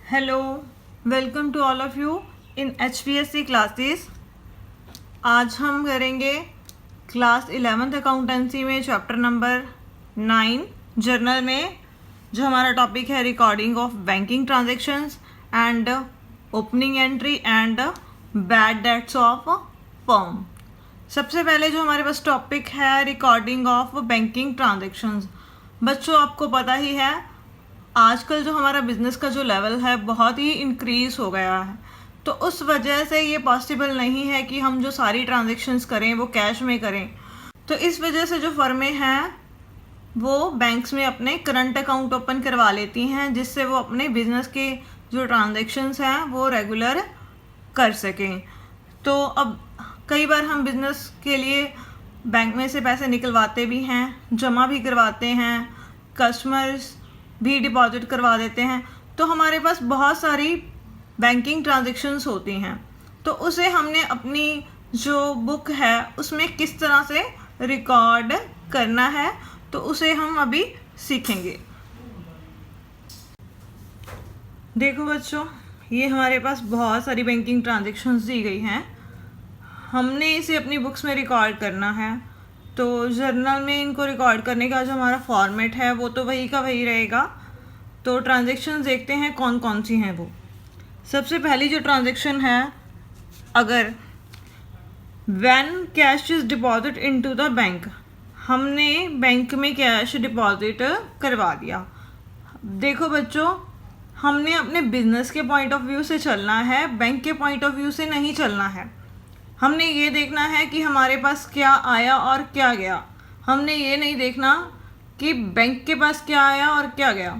Hello, welcome to all of you in HPSC classes. आज हम करेंगे क्लास 11th अकाउंटेंसी में चैप्टर नंबर 9 जर्नल में, जो हमारा टॉपिक है recording of banking transactions and opening entry and bad debts of firm. सबसे पहले जो हमारे पास टॉपिक है रिकॉर्डिंग ऑफ बैंकिंग ट्रांजैक्शंस। बच्चों, आपको पता ही है आजकल जो हमारा बिज़नेस का जो लेवल है बहुत ही इंक्रीज़ हो गया है, तो उस वजह से ये पॉसिबल नहीं है कि हम जो सारी ट्रांजैक्शंस करें वो कैश में करें। तो इस वजह से जो फर्में हैं वो बैंक्स में अपने करंट अकाउंट ओपन करवा लेती हैं, जिससे वो अपने बिज़नेस के जो ट्रांजैक्शंस हैं वो रेगुलर कर सकें। तो अब कई बार हम बिज़नेस के लिए बैंक में से पैसे निकलवाते भी हैं, जमा भी करवाते हैं, कस्टमर्स भी डिपॉजिट करवा देते हैं, तो हमारे पास बहुत सारी बैंकिंग ट्रांजैक्शंस होती हैं। तो उसे हमने अपनी जो बुक है उसमें किस तरह से रिकॉर्ड करना है, तो उसे हम अभी सीखेंगे। देखो बच्चों, ये हमारे पास बहुत सारी बैंकिंग ट्रांजैक्शंस दी गई हैं, हमने इसे अपनी बुक्स में रिकॉर्ड करना है। तो जर्नल में इनको रिकॉर्ड करने का जो हमारा फॉर्मेट है वो तो वही का वही रहेगा। तो ट्रांजैक्शंस देखते हैं कौन कौन सी हैं वो। सबसे पहली जो ट्रांजैक्शन है, अगर when cash is deposit into the bank, हमने बैंक में कैश डिपॉजिट करवा दिया। देखो बच्चों, हमने अपने बिजनेस के पॉइंट ऑफ व्यू से चलना है, बैंक के पॉइंट ऑफ व्यू से नहीं चलना है। हमने ये देखना है कि हमारे पास क्या आया और क्या गया। हमने ये नहीं देखना कि बैंक के पास क्या आया और क्या गया।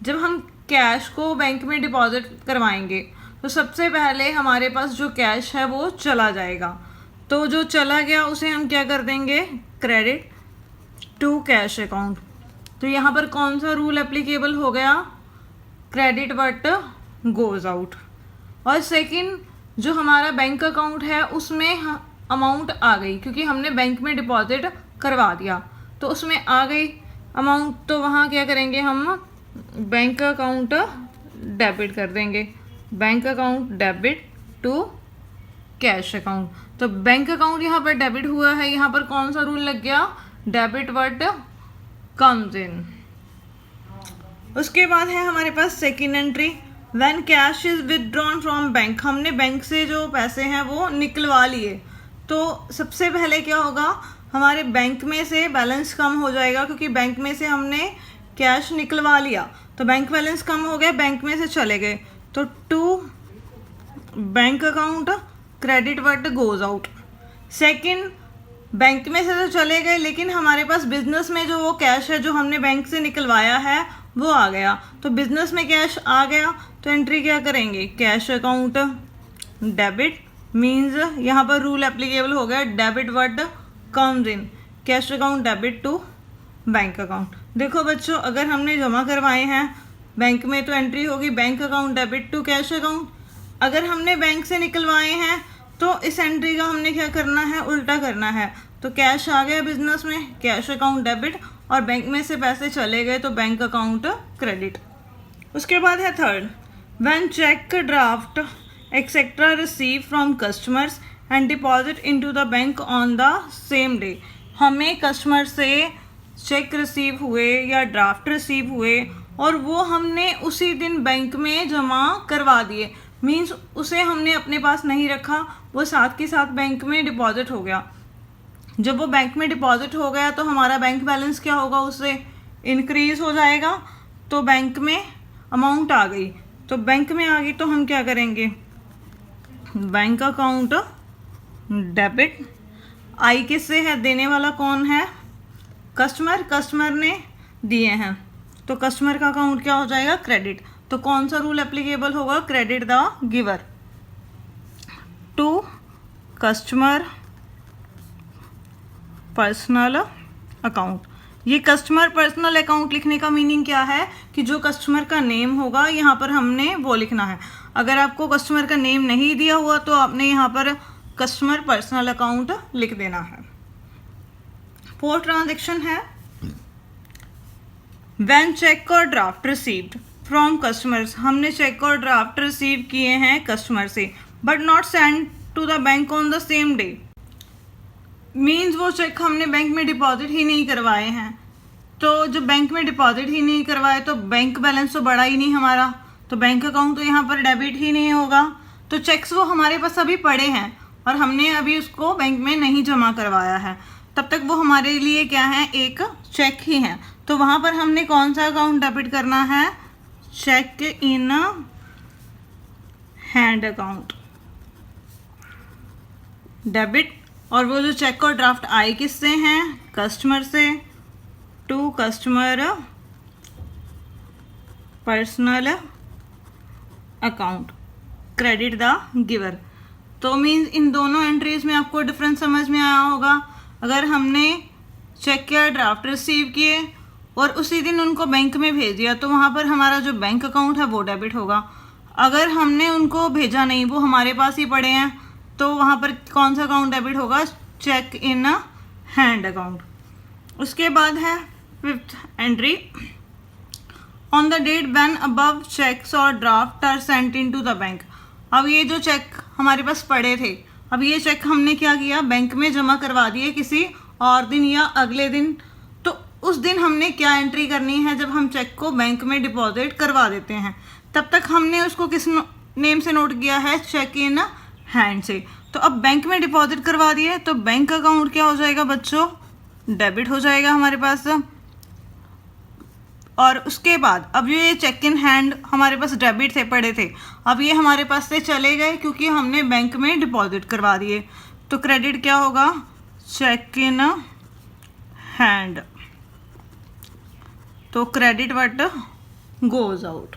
जब हम कैश को बैंक में डिपॉजिट करवाएंगे तो सबसे पहले हमारे पास जो कैश है वो चला जाएगा। तो जो चला गया उसे हम क्या कर देंगे, क्रेडिट टू कैश अकाउंट। तो यहाँ पर कौन सा रूल एप्लीकेबल हो गया, क्रेडिट व्हाट गोज़ आउट। और सेकंड, जो हमारा बैंक अकाउंट है उसमें अमाउंट आ गई, क्योंकि हमने बैंक में डिपॉजिट करवा दिया तो उसमें आ गई अमाउंट, तो वहाँ क्या करेंगे, हम बैंक अकाउंट डेबिट कर देंगे, bank account debit to cash account. तो बैंक अकाउंट यहाँ पर डेबिट हुआ है, यहाँ पर कौन सा रूल लग गया, डेबिट व्हाट कम्स इन। उसके बाद है हमारे पास second entry, when cash is withdrawn from bank. हमने बैंक से जो पैसे हैं वो निकलवा लिए, तो सबसे पहले क्या होगा, हमारे बैंक में से बैलेंस कम हो जाएगा, क्योंकि बैंक में से हमने कैश निकलवा लिया तो बैंक बैलेंस कम हो गया, बैंक में से चले गए। तो to bank account credit what goes out. Second, bank में से तो चले गए लेकिन हमारे पास बिजनेस में जो वो कैश है जो हमने बैंक से निकलवाया है वो आ गया, तो बिजनेस में कैश आ गया तो एंट्री क्या करेंगे, कैश अकाउंट डेबिट, मीन्स यहाँ पर रूल एप्लीकेबल हो गया, debit what comes in, cash account debit to bank account. देखो बच्चों, अगर हमने जमा करवाए हैं बैंक में तो एंट्री होगी bank account debit to cash account. अगर हमने बैंक से निकलवाए हैं तो इस एंट्री का हमने क्या करना है, उल्टा करना है। तो कैश आ गया बिजनेस में, कैश अकाउंट डेबिट, और बैंक में से पैसे चले गए तो बैंक अकाउंट क्रेडिट। उसके बाद है third, when cheque draft etcetera receive from customers and deposit into the bank on the same day. हमें कस्टमर से चेक रिसीव हुए या ड्राफ्ट रिसीव हुए और वो हमने उसी दिन बैंक में जमा करवा दिए, मीन्स उसे हमने अपने पास नहीं रखा, वो साथ के साथ बैंक में डिपॉजिट हो गया। जब वो बैंक में डिपॉजिट हो गया तो हमारा बैंक बैलेंस क्या होगा, उससे इंक्रीज़ हो जाएगा। तो बैंक में अमाउंट आ गई, तो बैंक में आ गई तो हम क्या करेंगे, बैंक अकाउंट डेबिट, आई किससे है, देने वाला कौन है, कस्टमर, कस्टमर ने दिए हैं तो कस्टमर का अकाउंट क्या हो जाएगा, क्रेडिट। तो कौन सा रूल एप्लीकेबल होगा, credit the giver to customer personal account. ये कस्टमर पर्सनल अकाउंट लिखने का मीनिंग क्या है कि जो कस्टमर का नेम होगा यहाँ पर हमने वो लिखना है। अगर आपको कस्टमर का नेम नहीं दिया हुआ तो आपने यहाँ पर कस्टमर पर्सनल अकाउंट लिख देना है। फोर्थ ट्रांजैक्शन है, व्हेन चेक और ड्राफ्ट रिसीव्ड फ्रॉम कस्टमर्स, हमने चेक और ड्राफ्ट रिसीव किए हैं कस्टमर से, but not send to the bank on the same day. Means वो चेक हमने बैंक में डिपॉजिट ही नहीं करवाए हैं। तो जब बैंक में डिपॉजिट ही नहीं करवाए तो बैंक बैलेंस तो बढ़ा ही नहीं हमारा, तो बैंक अकाउंट तो यहाँ पर डेबिट ही नहीं होगा। तो चेक्स वो हमारे पास अभी पड़े हैं और हमने अभी उसको बैंक में नहीं जमा करवाया है, तब तक वो हमारे लिए क्या है, एक चेक ही है। तो वहाँ पर हमने कौन सा अकाउंट डेबिट करना है, cheque in hand account debit. और वो जो चेक और ड्राफ्ट आए किससे हैं, कस्टमर से, to customer personal account credit the giver. तो मीन्स इन दोनों एंट्रीज में आपको डिफरेंस समझ में आया होगा। अगर हमने चेक या ड्राफ्ट रिसीव किए और उसी दिन उनको बैंक में भेज दिया तो वहाँ पर हमारा जो बैंक अकाउंट है वो डेबिट होगा। अगर हमने उनको भेजा नहीं, वो हमारे पास ही पड़े हैं, तो वहाँ पर कौन सा अकाउंट डेबिट होगा, चेक इन हैंड अकाउंट। उसके बाद है fifth entry, on the date when above cheques और draft are sent into the bank. अब ये जो चेक हमारे पास पड़े थे, अब ये चेक हमने क्या किया, बैंक में जमा करवा दिए किसी और दिन या अगले दिन। तो उस दिन हमने क्या एंट्री करनी है, जब हम चेक को बैंक में डिपॉजिट करवा देते हैं तब तक हमने उसको किस नेम से नोट किया है, चेक इन हैंड से। तो अब बैंक में डिपॉजिट करवा दिए तो बैंक अकाउंट क्या हो जाएगा बच्चों, डेबिट हो जाएगा हमारे पास। और उसके बाद अब ये चेक इन हैंड हमारे पास डेबिट थे, पड़े थे, अब ये हमारे पास से चले गए क्योंकि हमने बैंक में डिपॉजिट करवा दिए। तो क्रेडिट क्या होगा, चेक इन हैंड। तो क्रेडिट व्हाट गोज आउट।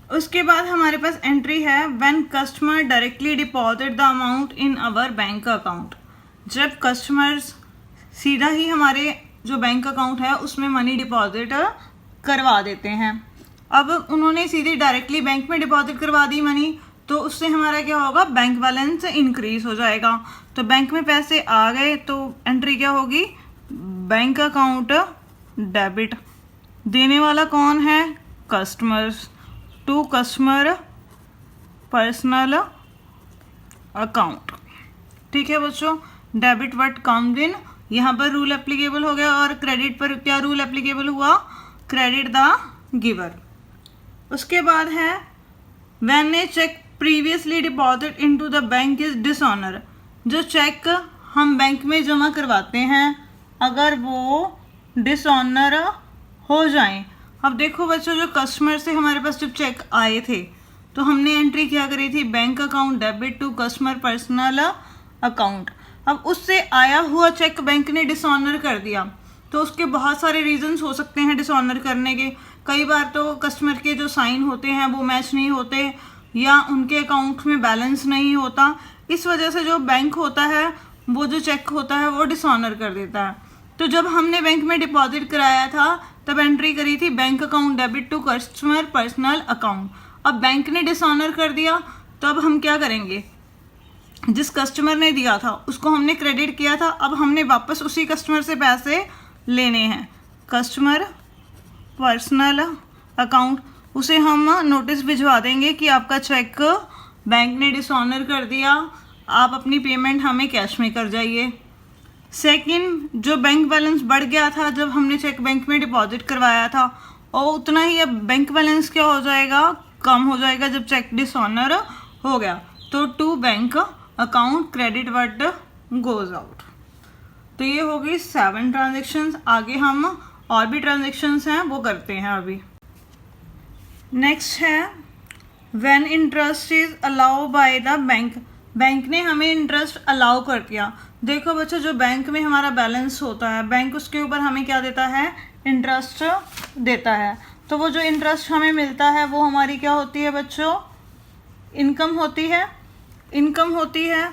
उसके बाद हमारे पास एंट्री है, when customer directly deposit the amount in our bank account. जब कस्टमर्स सीधा ही हमारे जो बैंक अकाउंट है उसमें मनी डिपॉजिट करवा देते हैं। अब उन्होंने सीधे डायरेक्टली बैंक में डिपॉजिट करवा दी मनी, तो उससे हमारा क्या होगा, बैंक बैलेंस इंक्रीज हो जाएगा। तो बैंक में पैसे आ गए तो एंट्री क्या होगी, बैंक अकाउंट डेबिट। देने वाला कौन है, customers, to customer personal account. ठीक है बच्चों, डेबिट व्हाट कम्स इन, यहाँ पर रूल एप्लीकेबल हो गया। और क्रेडिट पर क्या रूल एप्लीकेबल हुआ, क्रेडिट द गिवर। उसके बाद है, when a cheque previously deposit into the bank is dishonour. जो चेक हम बैंक में जमा करवाते हैं अगर वो डिसऑनर हो जाएं। अब देखो बच्चों, जो कस्टमर से हमारे पास जब चेक आए थे तो हमने एंट्री क्या करी थी, bank account debit to customer personal account. अब उससे आया हुआ चेक बैंक ने डिसऑनर कर दिया, तो उसके बहुत सारे रीजंस हो सकते हैं डिसऑनर करने के। कई बार तो कस्टमर के जो साइन होते हैं वो मैच नहीं होते, या उनके अकाउंट में बैलेंस नहीं होता। इस वजह से जो बैंक होता है, वो जो चेक होता है वो डिसऑनर कर देता है। तो जब हमने बैंक में डिपॉजिट कराया था तब एंट्री करी थी bank account debit to customer personal account. अब बैंक ने डिसऑनर कर दिया तो अब हम क्या करेंगे, जिस कस्टमर ने दिया था उसको हमने क्रेडिट किया था, अब हमने वापस उसी कस्टमर से पैसे लेने हैं। कस्टमर पर्सनल अकाउंट, उसे हम नोटिस भिजवा देंगे कि आपका चेक बैंक ने डिसऑनर कर दिया, आप अपनी पेमेंट हमें कैश में कर जाइए। सेकंड, जो बैंक बैलेंस बढ़ गया था जब हमने चेक बैंक में डिपॉजिट करवाया था, और उतना ही अब बैंक बैलेंस क्या हो जाएगा, कम हो जाएगा जब चेक डिसऑनर हो गया। तो to bank account credit what goes out. तो ये हो गई 7 ट्रांजेक्शन्स। आगे हम और भी ट्रांजेक्शन्स हैं वो करते हैं अभी। नेक्स्ट है, when interest is allow bye the bank. Bank ने हमें इंटरेस्ट अलाउ कर दिया। देखो बच्चों, जो बैंक में हमारा बैलेंस होता है, बैंक उसके ऊपर हमें क्या देता है, इंटरेस्ट देता है। तो वो जो इंटरेस्ट हमें मिलता है वो हमारी क्या होती है बच्चों, इनकम होती है। इनकम होती है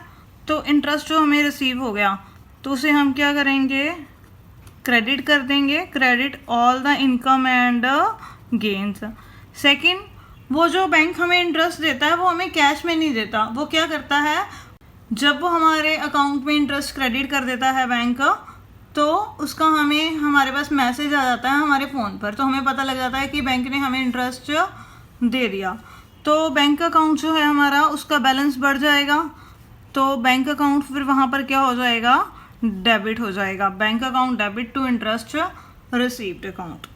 तो इंटरेस्ट जो हमें रिसीव हो गया तो उसे हम क्या करेंगे, क्रेडिट कर देंगे, credit all the income and gains. Second, वो जो बैंक हमें इंटरेस्ट देता है वो हमें कैश में नहीं देता। वो क्या करता है, जब वो हमारे अकाउंट में इंटरेस्ट क्रेडिट कर देता है बैंक, तो उसका हमें हमारे पास मैसेज आ जाता है हमारे फ़ोन पर, तो हमें पता लग जाता है कि बैंक ने हमें इंटरेस्ट दे दिया। तो बैंक अकाउंट जो है हमारा, उसका बैलेंस बढ़ जाएगा, तो बैंक अकाउंट फिर वहाँ पर क्या हो जाएगा, डेबिट हो जाएगा। Bank account debit to interest received account.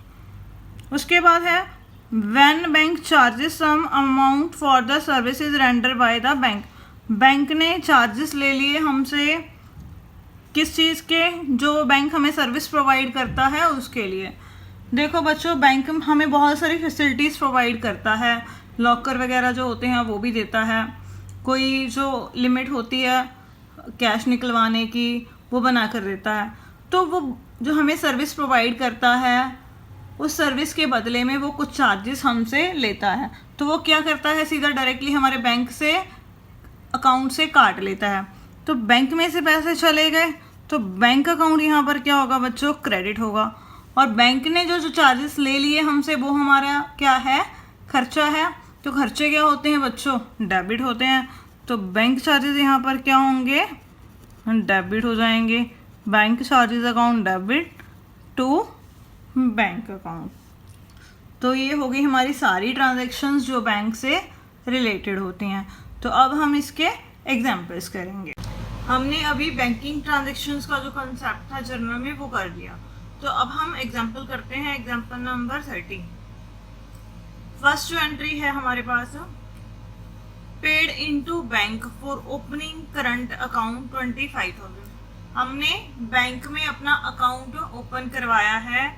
उसके बाद है when bank charges some amount for the services rendered by the bank. Bank ने चार्जेस ले लिए हमसे किस चीज़ के, जो बैंक हमें सर्विस प्रोवाइड करता है उसके लिए। देखो बच्चों, बैंक हमें बहुत सारी फैसिलिटीज़ प्रोवाइड करता है, लॉकर वगैरह जो होते हैं वो भी देता है, कोई जो लिमिट होती है कैश निकलवाने की वो बना कर देता है। तो वो जो हमें सर्विस प्रोवाइड करता है उस सर्विस के बदले में वो कुछ चार्जेस हमसे लेता है। तो वो क्या करता है, सीधा डायरेक्टली हमारे बैंक से अकाउंट से काट लेता है। तो बैंक में से पैसे चले गए तो बैंक अकाउंट यहाँ पर क्या होगा बच्चों, क्रेडिट होगा। और बैंक ने जो जो चार्जेस ले लिए हमसे वो हमारा क्या है, खर्चा है। तो खर्चे क्या होते हैं बच्चों, डेबिट होते हैं। तो बैंक चार्जेस यहाँ पर क्या होंगे, डेबिट हो जाएंगे। Bank charges account debit to bank account. तो ये हो गई हमारी सारी ट्रांजैक्शंस जो बैंक से रिलेटेड होती हैं। तो अब हम इसके एग्जाम्पल्स करेंगे। हमने अभी बैंकिंग ट्रांजैक्शंस का जो कंसेप्ट था जर्नल में वो कर दिया। तो अब हम एग्जाम्पल करते हैं। Example number 30। फर्स्ट जो एंट्री है हमारे पास, paid into bank for opening current account 25,000। हमने बैंक में अपना अकाउंट ओपन करवाया है,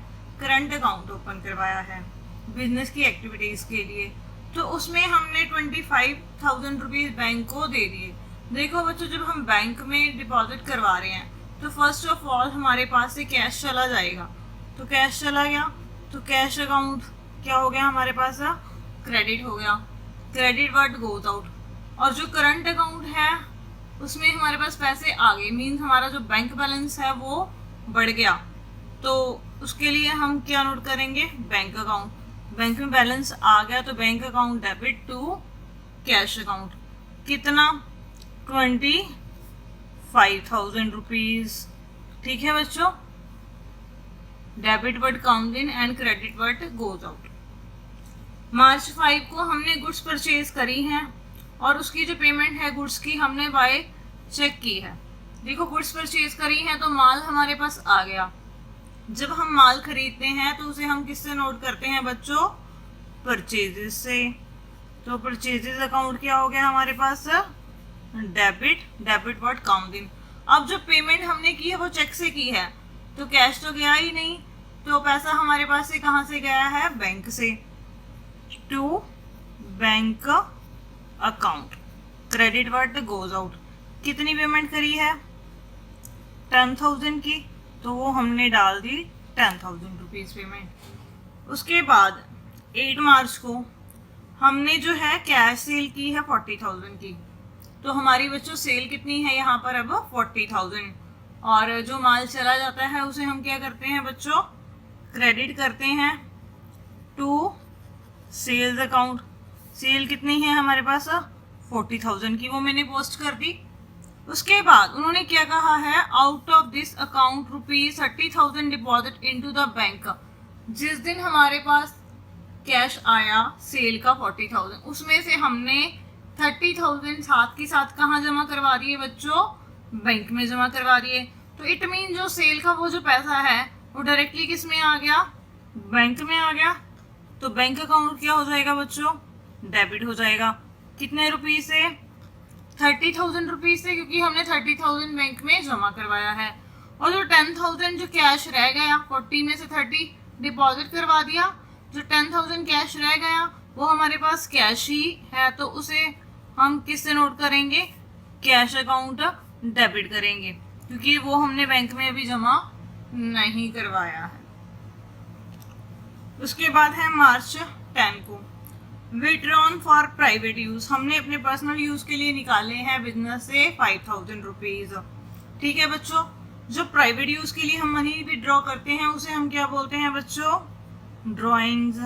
करंट अकाउंट ओपन करवाया है बिजनेस की एक्टिविटीज़ के लिए। तो उसमें हमने 25,000 रुपीज़ बैंक को दे दिए। देखो बच्चों, जब हम बैंक में डिपॉजिट करवा रहे हैं तो फर्स्ट ऑफ ऑल हमारे पास से कैश चला जाएगा। तो कैश चला गया तो कैश अकाउंट क्या हो गया हमारे पास, क्रेडिट हो गया। Credit word goes out. और जो करंट अकाउंट है उसमें हमारे पास पैसे आ गए, मीन्स हमारा जो बैंक बैलेंस है वो बढ़ गया। तो उसके लिए हम क्या नोट करेंगे, बैंक अकाउंट। बैंक में बैलेंस आ गया तो bank account debit to cash account. कितना, 25,000 रुपीज़। ठीक है बच्चों, debit word count in and credit word goes out. March 5 को हमने गुड्स परचेज करी हैं और उसकी जो पेमेंट है गुड्स की हमने बाय चेक की है। देखो, गुड्स परचेज करी है तो माल हमारे पास आ गया। जब हम माल खरीदते हैं तो उसे हम किससे नोट करते हैं बच्चों, परचेजेस से। तो परचेजेस अकाउंट क्या हो गया हमारे पास, debit, debit word count in. अब जो पेमेंट हमने की है वो चेक से की है तो कैश तो गया ही नहीं, तो पैसा हमारे पास से कहाँ से गया है, बैंक से, to bank account. Credit word goes out. कितनी पेमेंट करी है, 10,000 की, तो वो हमने डाल दी 10,000 रुपीज़ पेमेंट। उसके बाद 8 मार्च को हमने जो है कैश सेल की है 40,000 की। तो हमारी बच्चों सेल कितनी है यहाँ पर अब, 40,000। और जो माल चला जाता है उसे हम क्या करते हैं बच्चों, क्रेडिट करते हैं टू सेल्स अकाउंट। सेल कितनी है हमारे पास, 40,000 की, वो मैंने पोस्ट कर दी। उसके बाद उन्होंने क्या कहा है, out of this account ₹30,000 deposit into the bank. जिस दिन हमारे पास कैश आया सेल का 40,000, उसमें से हमने 30,000 साथ के साथ कहाँ जमा करवा दिए बच्चों, बैंक में जमा करवा दिए। तो इट मीन जो सेल का वो जो पैसा है वो डायरेक्टली किस में आ गया, बैंक में आ गया। तो बैंक अकाउंट क्या हो जाएगा बच्चों, डेबिट हो जाएगा। कितने रुपीज से, 30,000 रुपीज से, क्योंकि हमने 30,000 बैंक में जमा करवाया है। और जो 10,000 जो कैश रह गया, 40 में से 30 डिपॉजिट करवा दिया, जो 10,000 कैश रह गया वो हमारे पास कैश ही है, तो उसे हम किससे नोट करेंगे, कैश अकाउंट डेबिट करेंगे, क्योंकि वो हमने बैंक में अभी जमा नहीं करवाया है। उसके बाद है मार्च 10 को विड्रॉन फॉर प्राइवेट यूज। हमने अपने पर्सनल यूज के लिए निकाले हैं बिजनेस से 5,000 रुपीज। ठीक है बच्चों, जो प्राइवेट यूज के लिए हम मनी विड्रॉ करते हैं उसे हम क्या बोलते हैं बच्चों, ड्रॉइंग्स।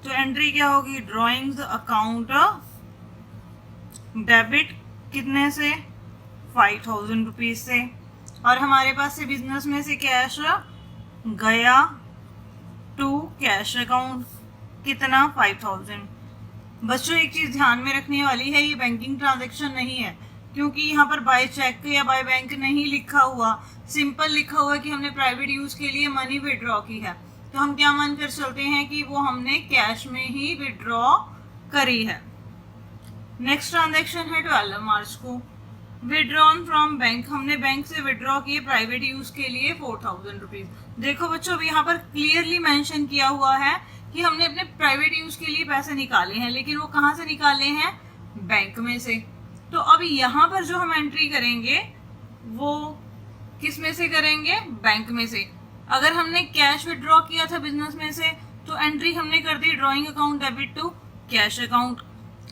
तो एंट्री क्या होगी, ड्रॉइंग्स अकाउंट डेबिट, कितने से, 5,000 रुपीज से। और हमारे पास से बिजनेस में से कैश गया टू कैश अकाउंट, कितना 5000। बच्चों एक चीज़ ध्यान में रखने वाली है, ये बैंकिंग ट्रांजैक्शन नहीं है, क्योंकि यहाँ पर बाय चेक या बाय बैंक नहीं लिखा हुआ, सिंपल लिखा हुआ कि हमने प्राइवेट यूज़ के लिए मनी विड्रॉ की है। तो हम क्या मान कर चलते हैं कि वो हमने कैश में ही विड्रॉ करी है। नेक्स्ट ट्रांजैक्शन है 12 मार्च को, विड्रॉन फ्रॉम बैंक, हमने बैंक से विड्रॉ किए प्राइवेट यूज़ के लिए 4000 रुपीज़। देखो बच्चों, अब यहाँ पर क्लियरली मेंशन किया हुआ है कि हमने अपने प्राइवेट यूज़ के लिए पैसे निकाले हैं, लेकिन वो कहाँ से निकाले हैं? बैंक में से। तो अब यहाँ पर जो हम एंट्री करेंगे वो किस में से करेंगे? बैंक में से। अगर हमने कैश विड्रॉ किया था बिजनेस में से तो एंट्री हमने कर दी drawing account debit to cash account.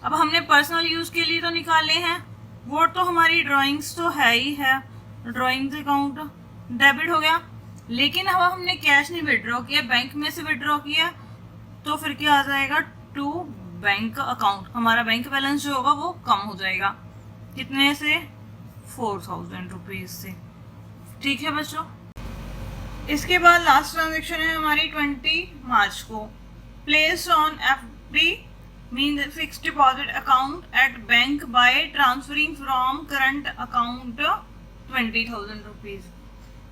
अब हमने पर्सनल यूज़ के लिए तो निकाले हैं, वो तो हमारी ड्राइंग्स तो है ही है, ड्राइंग्स अकाउंट डेबिट हो गया। लेकिन अब हमने कैश नहीं विड्रॉ किया, बैंक में से विड्रॉ किया, तो फिर क्या आ जाएगा? टू बैंक अकाउंट, हमारा बैंक बैलेंस जो होगा वो कम हो जाएगा। कितने से? 4000 रुपीज़ से। ठीक है बच्चों। इसके बाद लास्ट ट्रांजेक्शन है हमारी 20 मार्च को, place on FD mean fixed deposit account at bank by transferring from current account 20,000 rupees.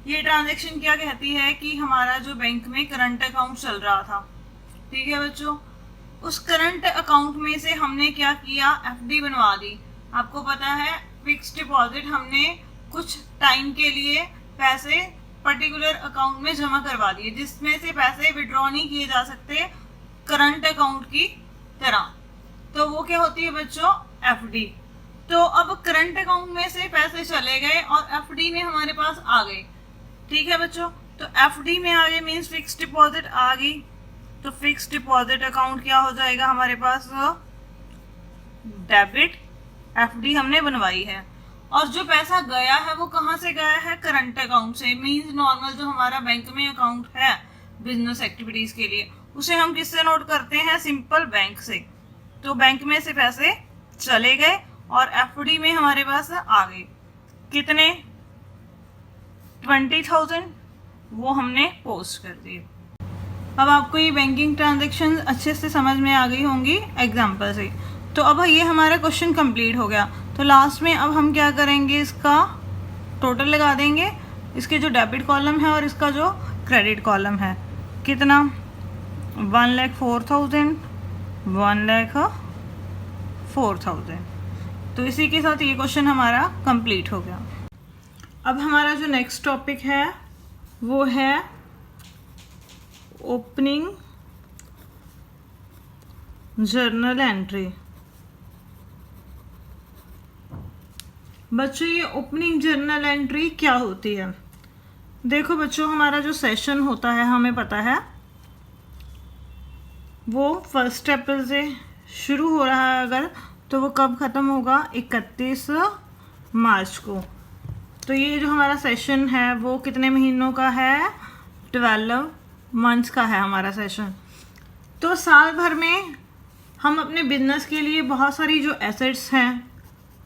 ये ट्रांजेक्शन क्या कहती है कि हमारा जो बैंक में करंट अकाउंट चल रहा था, ठीक है बच्चों, उस करंट अकाउंट में से हमने क्या किया? FD बनवा दी। आपको पता है फिक्स्ड डिपॉजिट हमने कुछ टाइम के लिए पैसे पर्टिकुलर अकाउंट में जमा करवा दिए, जिसमें से पैसे विड्रॉ नहीं किए जा सकते करंट अकाउंट की तरह। तो वो क्या होती है बच्चों? FD। तो अब करंट अकाउंट में से पैसे चले गए और FD में हमारे पास आ गए। ठीक है बच्चों, तो FD में आ गए मीन्स फिक्स्ड डिपॉजिट आ गई। तो फिक्स्ड डिपॉजिट अकाउंट क्या हो जाएगा हमारे पास? डेबिट। FD हमने बनवाई है और जो पैसा गया है वो कहाँ से गया है? करंट अकाउंट से। मीन्स नॉर्मल जो हमारा बैंक में अकाउंट है बिजनेस एक्टिविटीज के लिए, उसे हम किससे नोट करते हैं? सिंपल बैंक से। तो बैंक में से पैसे चले गए और FD में हमारे पास आ गए। कितने? 20,000, वो हमने पोस्ट कर दिए। अब आपको ये बैंकिंग ट्रांजेक्शन अच्छे से समझ में आ गई होंगी एग्जाम्पल से। तो अब ये हमारा क्वेश्चन कंप्लीट हो गया। तो लास्ट में अब हम क्या करेंगे? इसका टोटल लगा देंगे, इसके जो डेबिट कॉलम है और इसका जो क्रेडिट कॉलम है। कितना? 1,04,000, 1,04,000। तो इसी के साथ ये क्वेश्चन हमारा कंप्लीट हो गया। अब हमारा जो नेक्स्ट टॉपिक है वो है ओपनिंग जर्नल एंट्री। बच्चों ये ओपनिंग जर्नल एंट्री क्या होती है? देखो बच्चों, हमारा जो सेशन होता है हमें पता है वो 1 अप्रैल से शुरू हो रहा है अगर, तो वो कब ख़त्म होगा? 31 मार्च को। तो ये जो हमारा सेशन है वो कितने महीनों का है? 12 मंथ्स का है हमारा सेशन। तो साल भर में हम अपने बिजनेस के लिए बहुत सारी जो एसेट्स हैं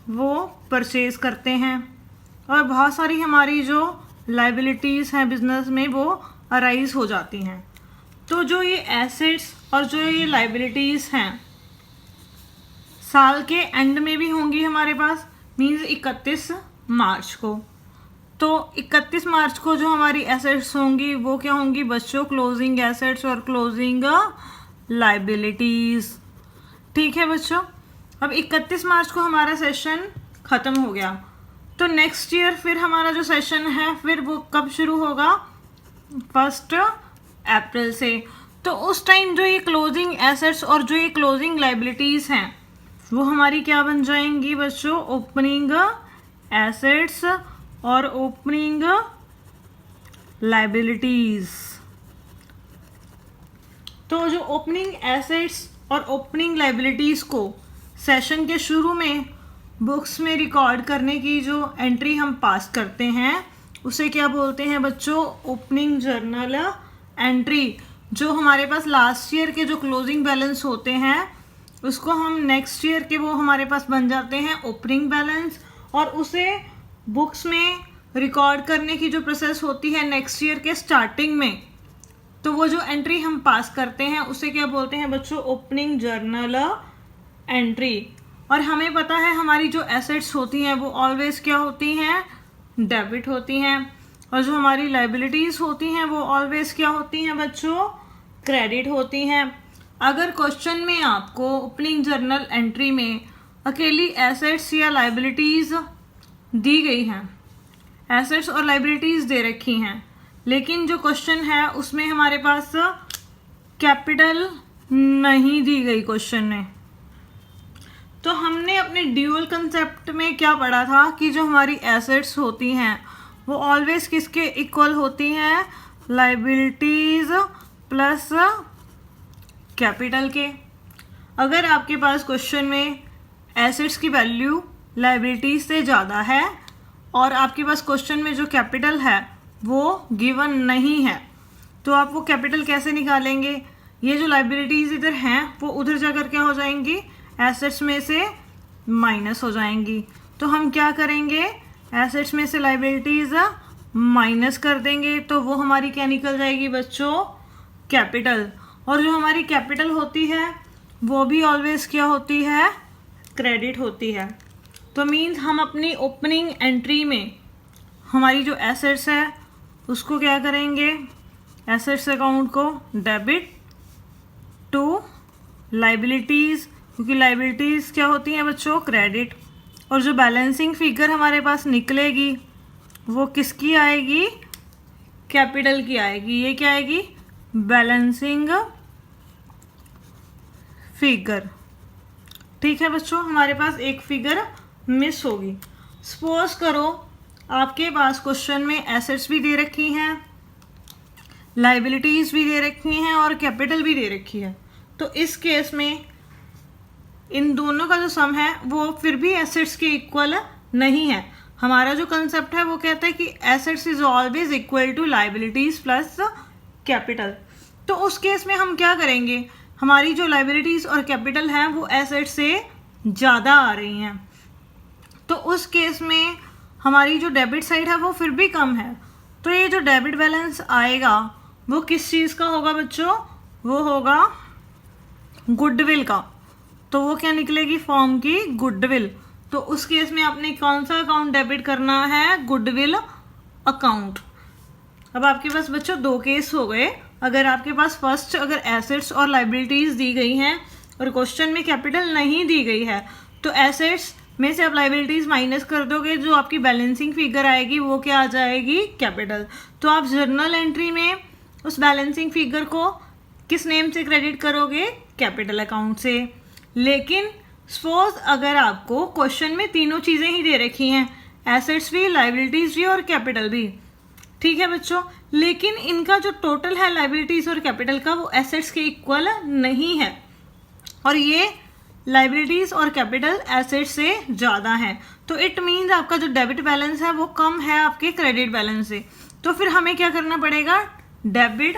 वो परचेज़ करते हैं और बहुत सारी हमारी जो लाइबिलिटीज़ हैं बिजनेस में वो अराइज हो जाती हैं। तो जो ये एसेट्स और जो ये लाइबिलिटीज़ हैं साल के एंड में भी होंगी हमारे पास, मीन्स 31 मार्च को। तो 31 मार्च को जो हमारी एसेट्स होंगी वो क्या होंगी बच्चों? क्लोजिंग एसेट्स और क्लोजिंग लाइबिलिटीज़। ठीक है बच्चों। अब 31 मार्च को हमारा सेशन ख़त्म हो गया, तो नेक्स्ट ईयर फिर हमारा जो सेशन है फिर वो कब शुरू होगा? 1 अप्रैल से। तो उस टाइम जो ये क्लोजिंग एसेट्स और जो ये क्लोजिंग लाइबिलिटीज़ हैं वो हमारी क्या बन जाएंगी बच्चों? ओपनिंग एसेट्स और ओपनिंग लाइबिलिटीज़। तो जो ओपनिंग एसेट्स और ओपनिंग लाइबिलिटीज़ को सेशन के शुरू में बुक्स में रिकॉर्ड करने की जो एंट्री हम पास करते हैं उसे क्या बोलते हैं बच्चों? Opening journal entry. जो हमारे पास लास्ट ईयर के जो क्लोजिंग बैलेंस होते हैं उसको हम नेक्स्ट ईयर के वो हमारे पास बन जाते हैं ओपनिंग बैलेंस, और उसे बुक्स में रिकॉर्ड करने की जो प्रोसेस होती है नेक्स्ट ईयर के स्टार्टिंग में, तो वो जो एंट्री हम पास करते हैं उसे क्या बोलते हैं बच्चों, ओपनिंग जर्नल एंट्री। और हमें पता है हमारी जो एसेट्स होती हैं वो ऑलवेज क्या होती हैं, डेबिट होती हैं, और जो हमारी लाइबिलिटीज़ होती हैं वो ऑलवेज क्या होती हैं बच्चों, क्रेडिट होती हैं। अगर क्वेश्चन में आपको ओपनिंग जर्नल एंट्री में अकेली एसेट्स या लाइबिलिटीज़ दी गई हैं, एसेट्स और लाइबिलिटीज़ दे रखी हैं, लेकिन जो क्वेश्चन है उसमें हमारे पास कैपिटल नहीं दी गई क्वेश्चन में, तो हमने अपने ड्यूअल कंसेप्ट में क्या पढ़ा था कि जो हमारी एसेट्स होती हैं वो ऑलवेज किसके इक्वल होती हैं, लाइबिलिटीज़ प्लस कैपिटल के। अगर आपके पास क्वेश्चन में एसेट्स की वैल्यू लाइबिलिटीज़ से ज़्यादा है और आपके पास क्वेश्चन में जो कैपिटल है वो गिवन नहीं है, तो आप वो कैपिटल कैसे निकालेंगे, ये जो लाइबिलिटीज़ इधर हैं वो उधर जाकर क्या हो जाएंगी, एसेट्स में से माइनस हो जाएंगी। तो हम क्या करेंगे, एसेट्स में से लाइबिलिटीज़ माइनस कर देंगे, तो वो हमारी क्या निकल जाएगी बच्चों, कैपिटल। और जो हमारी कैपिटल होती है वो भी ऑलवेज क्या होती है, क्रेडिट होती है। तो मीन्स हम अपनी ओपनिंग एंट्री में हमारी जो एसेट्स है उसको क्या करेंगे, एसेट्स अकाउंट को डेबिट टू लाइबिलिटीज़, क्योंकि लाइबिलिटीज़ क्या होती हैं बच्चों, क्रेडिट। और जो बैलेंसिंग फिगर हमारे पास निकलेगी वो किसकी आएगी, कैपिटल की आएगी। ये क्या आएगी, बैलेंसिंग फिगर। ठीक है बच्चों, हमारे पास एक फिगर मिस होगी। सपोज करो आपके पास क्वेश्चन में एसेट्स भी दे रखी हैं, लाइबिलिटीज़ भी दे रखी हैं और कैपिटल भी दे रखी है, तो इस केस में इन दोनों का जो सम है वो फिर भी एसेट्स के इक्वल नहीं है। हमारा जो कंसेप्ट है वो कहता है कि assets is always equal to liabilities plus capital. तो उस केस में हम क्या करेंगे, हमारी जो लाइबिलिटीज़ और कैपिटल हैं वो एसेट्स से ज़्यादा आ रही हैं, तो उस केस में हमारी जो डेबिट साइड है वो फिर भी कम है। तो ये जो डेबिट बैलेंस आएगा वो किस चीज़ का होगा बच्चों, वो होगा गुडविल का। तो वो क्या निकलेगी, फॉर्म की गुडविल। तो उस केस में आपने कौन सा अकाउंट डेबिट करना है, गुडविल अकाउंट। अब आपके पास बच्चों दो केस हो गए। अगर आपके पास फर्स्ट अगर एसेट्स और लाइबिलिटीज़ दी गई हैं और क्वेश्चन में कैपिटल नहीं दी गई है, तो एसेट्स में से आप लाइबिलिटीज़ माइनस कर दोगे, जो आपकी बैलेंसिंग फिगर आएगी वो क्या आ जाएगी, कैपिटल। तो आप जर्नल एंट्री में उस बैलेंसिंग फिगर को किस नेम से क्रेडिट करोगे, कैपिटल अकाउंट से। लेकिन सपोज अगर आपको क्वेश्चन में तीनों चीज़ें ही दे रखी हैं, एसेट्स भी, लाइबिलिटीज़ भी और कैपिटल भी, ठीक है बच्चों, लेकिन इनका जो टोटल है लाइबिलिटीज़ और कैपिटल का वो एसेट्स के इक्वल नहीं है, और ये लाइबिलिटीज़ और कैपिटल एसेट्स से ज़्यादा है। तो इट मीन्स आपका जो डेबिट बैलेंस है वो कम है आपके क्रेडिट बैलेंस से। तो फिर हमें क्या करना पड़ेगा, डेबिट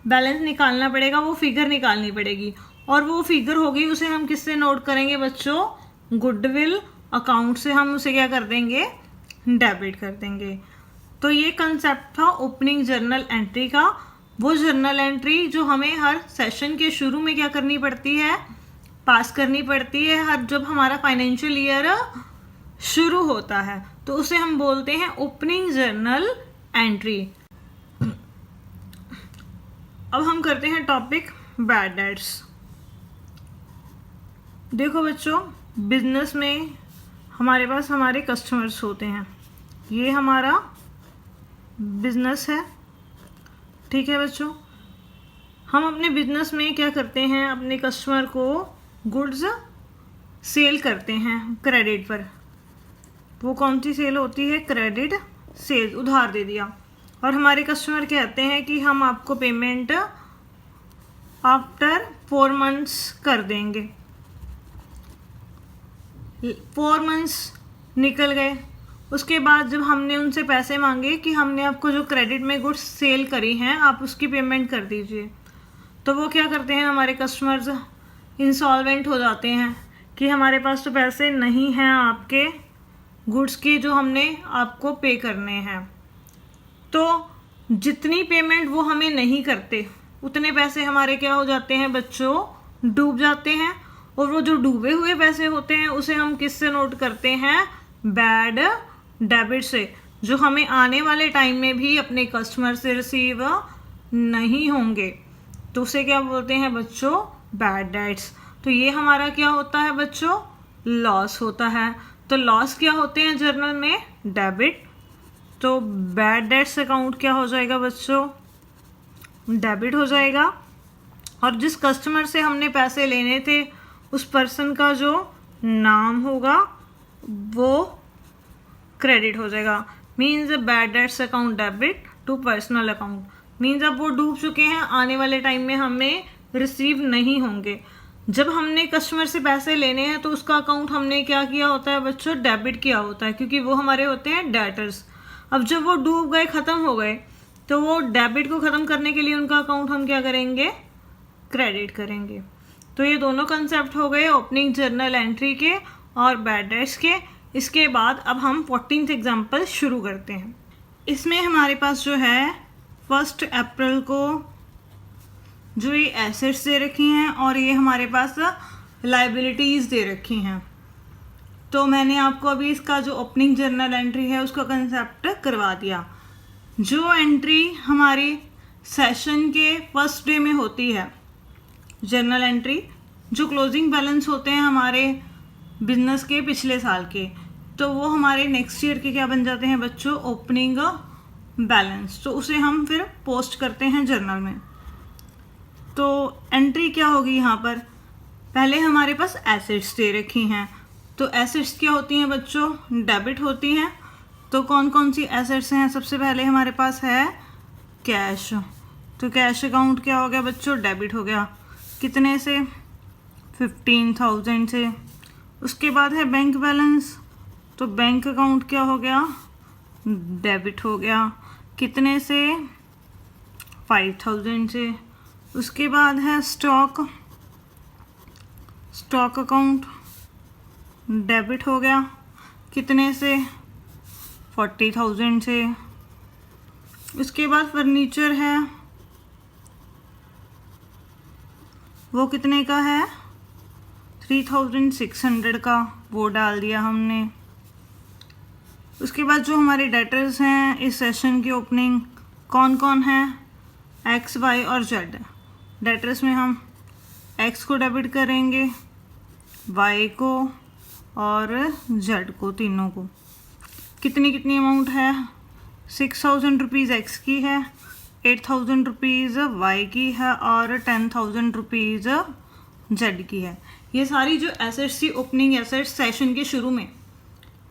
बैलेंस निकालना पड़ेगा, वो फिगर निकालनी पड़ेगी, और वो फिगर होगी उसे हम किससे नोट करेंगे बच्चों, गुडविल अकाउंट से हम उसे क्या कर देंगे, डेबिट कर देंगे। तो ये कंसेप्ट था ओपनिंग जर्नल एंट्री का। वो जर्नल एंट्री जो हमें हर सेशन के शुरू में क्या करनी पड़ती है, पास करनी पड़ती है, हर जब हमारा फाइनेंशियल ईयर शुरू होता है, तो उसे हम बोलते हैं ओपनिंग जर्नल एंट्री। अब हम करते हैं टॉपिक बैड डेट्स। देखो बच्चों, बिजनेस में हमारे पास हमारे कस्टमर्स होते हैं, ये हमारा बिजनेस है, ठीक है बच्चों। हम अपने बिजनेस में क्या करते हैं, अपने कस्टमर को गुड्स सेल करते हैं क्रेडिट पर। वो कौन सी सेल होती है, क्रेडिट सेल, उधार दे दिया। और हमारे कस्टमर कहते हैं कि हम आपको पेमेंट आफ्टर 4 मंथ्स कर देंगे। 4 मंथ्स निकल गए, उसके बाद जब हमने उनसे पैसे मांगे कि हमने आपको जो क्रेडिट में गुड्स सेल करी हैं आप उसकी पेमेंट कर दीजिए, तो वो क्या करते हैं, हमारे कस्टमर्स इंसॉल्वेंट हो जाते हैं कि हमारे पास तो पैसे नहीं हैं आपके गुड्स के जो हमने आपको पे करने हैं। तो जितनी पेमेंट वो हमें नहीं करते उतने पैसे हमारे क्या हो जाते हैं बच्चों, डूब जाते हैं। और वो जो डूबे हुए पैसे होते हैं उसे हम किससे नोट करते हैं, बैड डेबिट से, जो हमें आने वाले टाइम में भी अपने कस्टमर से रिसीव नहीं होंगे। तो उसे क्या बोलते हैं बच्चों, बैड डेट्स। तो ये हमारा क्या होता है बच्चों, लॉस होता है। तो लॉस क्या होते हैं जर्नल में, डेबिट। तो बैड डेट्स अकाउंट क्या हो जाएगा बच्चों, डेबिट हो जाएगा। और जिस कस्टमर से हमने पैसे लेने थे उस पर्सन का जो नाम होगा वो क्रेडिट हो जाएगा। Means bad debts account debit to personal account, means अब वो डूब चुके हैं, आने वाले टाइम में हमें रिसीव नहीं होंगे। जब हमने कस्टमर से पैसे लेने हैं तो उसका अकाउंट हमने क्या किया होता है बच्चों, डेबिट किया होता है, क्योंकि वो हमारे होते हैं डेटर्स। अब जब वो डूब गए, ख़त्म हो गए, तो वो डेबिट को ख़त्म करने के लिए उनका अकाउंट हम क्या करेंगे, क्रेडिट करेंगे। तो ये दोनों कंसेप्ट हो गए ओपनिंग जर्नल एंट्री के और बैड डेट्स के। इसके बाद अब हम 14th एग्जाम्पल शुरू करते हैं। इसमें हमारे पास जो है 1 अप्रैल को जो ये एसेट्स दे रखी हैं और ये हमारे पास लाइबिलिटीज़ दे रखी हैं। तो मैंने आपको अभी इसका जो ओपनिंग जर्नल एंट्री है उसका कंसेप्ट करवा दिया। जो एंट्री हमारी सेशन के फर्स्ट डे में होती है, जर्नल एंट्री, जो क्लोजिंग बैलेंस होते हैं हमारे बिजनेस के पिछले साल के, तो वो हमारे नेक्स्ट ईयर के क्या बन जाते हैं बच्चों, ओपनिंग बैलेंस। तो उसे हम फिर पोस्ट करते हैं जर्नल में। तो एंट्री क्या होगी यहाँ पर, पहले हमारे पास एसेट्स दे रखी हैं। तो एसेट्स क्या होती हैं बच्चों, डेबिट होती हैं। तो कौन कौन सी एसेट्स हैं, सबसे पहले हमारे पास है कैश। तो कैश अकाउंट क्या हो गया बच्चों, डेबिट हो गया। कितने से, 15,000 से। उसके बाद है बैंक बैलेंस, तो बैंक अकाउंट क्या हो गया, डेबिट हो गया। कितने से, 5,000 से। उसके बाद है स्टॉक अकाउंट, डेबिट हो गया। कितने से, 40,000 से। उसके बाद फर्नीचर है, वो कितने का है, 3,600 का, वो डाल दिया हमने। उसके बाद जो हमारे डेटर्स हैं इस सेशन की ओपनिंग, कौन कौन है, एक्स, वाई और जेड। डेटर्स में हम एक्स को डेबिट करेंगे, वाई को और जेड को, तीनों को। कितनी अमाउंट है, 6,000 रुपीज़ एक्स की है, 8,000 रुपीज़ वाई की है और 10,000 रुपीज़ जेड की है। ये सारी जो एसेट्स थी ओपनिंग एसेट्स सेशन के शुरू में,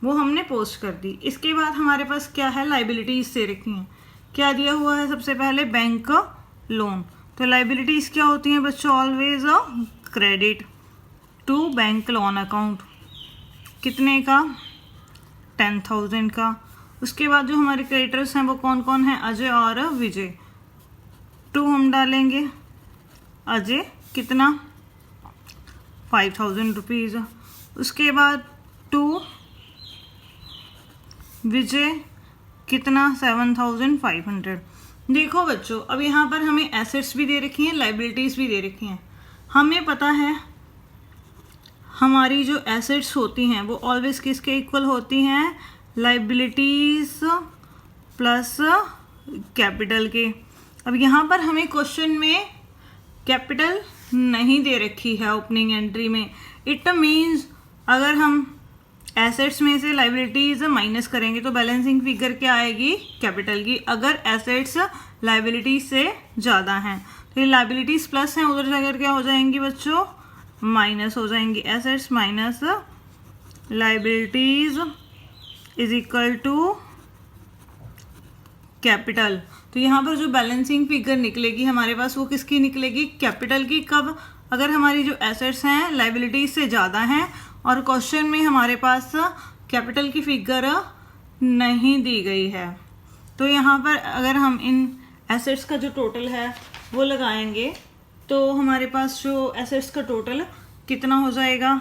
वो हमने पोस्ट कर दी। इसके बाद हमारे पास क्या है, लाइबिलिटीज़ दे रखी हैं। क्या दिया हुआ है, सबसे पहले बैंक लोन। तो लाइबिलिटीज़ क्या होती हैं बच्चों, always credit to bank loan account. कितने का, 10,000 का। उसके बाद जो हमारे क्रेडिटर्स हैं वो कौन कौन हैं, अजय और विजय। 2 हम डालेंगे, अजय कितना, 5,000 रुपीज़। उसके बाद 2 विजय कितना, 7,500। देखो बच्चों, अब यहाँ पर हमें एसेट्स भी दे रखी हैं, लाइबिलिटीज़ भी दे रखी हैं। हमें पता है हमारी जो एसेट्स होती हैं वो ऑलवेज किसके इक्वल होती हैं, लाइबिलिटीज़ प्लस कैपिटल के। अब यहाँ पर हमें क्वेश्चन में कैपिटल नहीं दे रखी है ओपनिंग एंट्री में। इट मीन्स अगर हम एसेट्स में से लाइबिलिटीज़ माइनस करेंगे तो बैलेंसिंग फिगर क्या आएगी, कैपिटल की। अगर एसेट्स लाइबिलिटीज से ज़्यादा हैं तो ये लाइबिलिटीज़ प्लस हैं, उधर जाकर क्या हो जाएंगी बच्चों, माइनस हो जाएंगी। Assets minus liabilities is equal to capital. तो यहाँ पर जो बैलेंसिंग फिगर निकलेगी हमारे पास वो किसकी निकलेगी, कैपिटल की। कब, अगर हमारी जो एसेट्स हैं लाइबिलिटीज़ से ज़्यादा हैं और क्वेश्चन में हमारे पास कैपिटल की फिगर नहीं दी गई है। तो यहाँ पर अगर हम इन एसेट्स का जो टोटल है वो लगाएंगे तो हमारे पास जो एसेट्स का टोटल कितना हो जाएगा,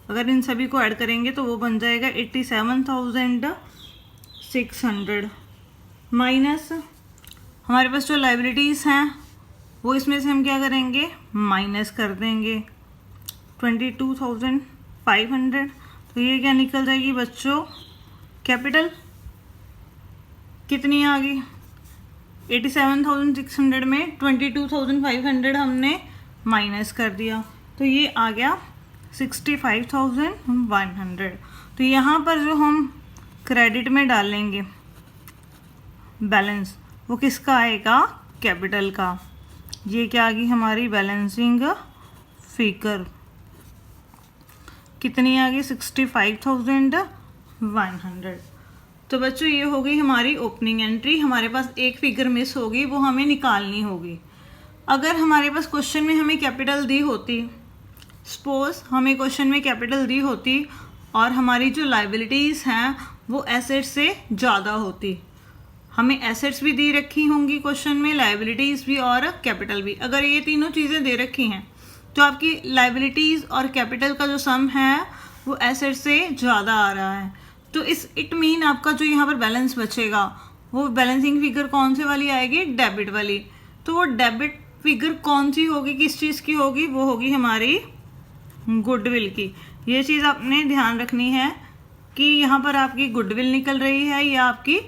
अगर इन सभी को ऐड करेंगे तो वो बन जाएगा 87,600 माइनस हमारे पास जो लाइबिलिटीज़ हैं वो इसमें से हम क्या करेंगे, माइनस कर देंगे 22,500। तो ये क्या निकल जाएगी बच्चों, कैपिटल कितनी आ गई 87,600 में 22,500 हमने माइनस कर दिया, तो ये आ गया 65,100। तो यहाँ पर जो हम क्रेडिट में डालेंगे बैलेंस वो किसका आएगा, कैपिटल का। ये क्या आ गई हमारी बैलेंसिंग फिगर, कितनी आ गई 65,100। तो बच्चों ये हो गई हमारी ओपनिंग एंट्री। हमारे पास एक फिगर मिस होगी, वो हमें निकालनी होगी। अगर हमारे पास क्वेश्चन में हमें कैपिटल दी होती, सपोज हमें क्वेश्चन में कैपिटल दी होती और हमारी जो लाइबिलिटीज़ हैं वो एसेट्स से ज़्यादा होती, हमें एसेट्स भी दी रखी होंगी क्वेश्चन में, लाइबिलिटीज़ भी और कैपिटल भी। अगर ये तीनों चीज़ें दे रखी हैं तो आपकी लाइबिलिटीज़ और कैपिटल का जो सम है वो एसेट से ज़्यादा आ रहा है, तो इट मीन आपका जो यहाँ पर बैलेंस बचेगा वो बैलेंसिंग फिगर कौन से वाली आएगी, डेबिट वाली। तो वो डेबिट फिगर कौन सी होगी, किस चीज़ की होगी, वो होगी हमारी गुडविल की। ये चीज़ आपने ध्यान रखनी है कि यहाँ पर आपकी गुडविल निकल रही है या आपकी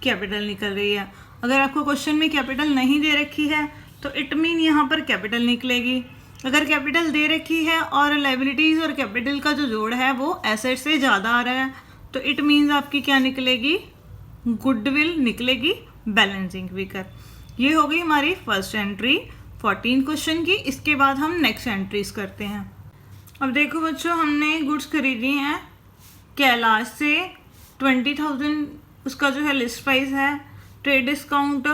कैपिटल निकल रही है। अगर आपको क्वेश्चन में कैपिटल नहीं दे रखी है तो इट मीन यहाँ पर कैपिटल निकलेगी। अगर कैपिटल दे रखी है और लाइबिलिटीज़ और कैपिटल का जो जोड़ है वो एसेट से ज़्यादा आ रहा है तो इट मीन्स आपकी क्या निकलेगी, गुडविल निकलेगी, बैलेंसिंग फिगर। ये हो गई हमारी फर्स्ट एंट्री 14 क्वेश्चन की। इसके बाद हम नेक्स्ट एंट्रीज करते हैं। अब देखो बच्चों, हमने गुड्स खरीदी हैं कैलाश से 20,000 उसका जो है लिस्ट प्राइस है, ट्रेड डिस्काउंट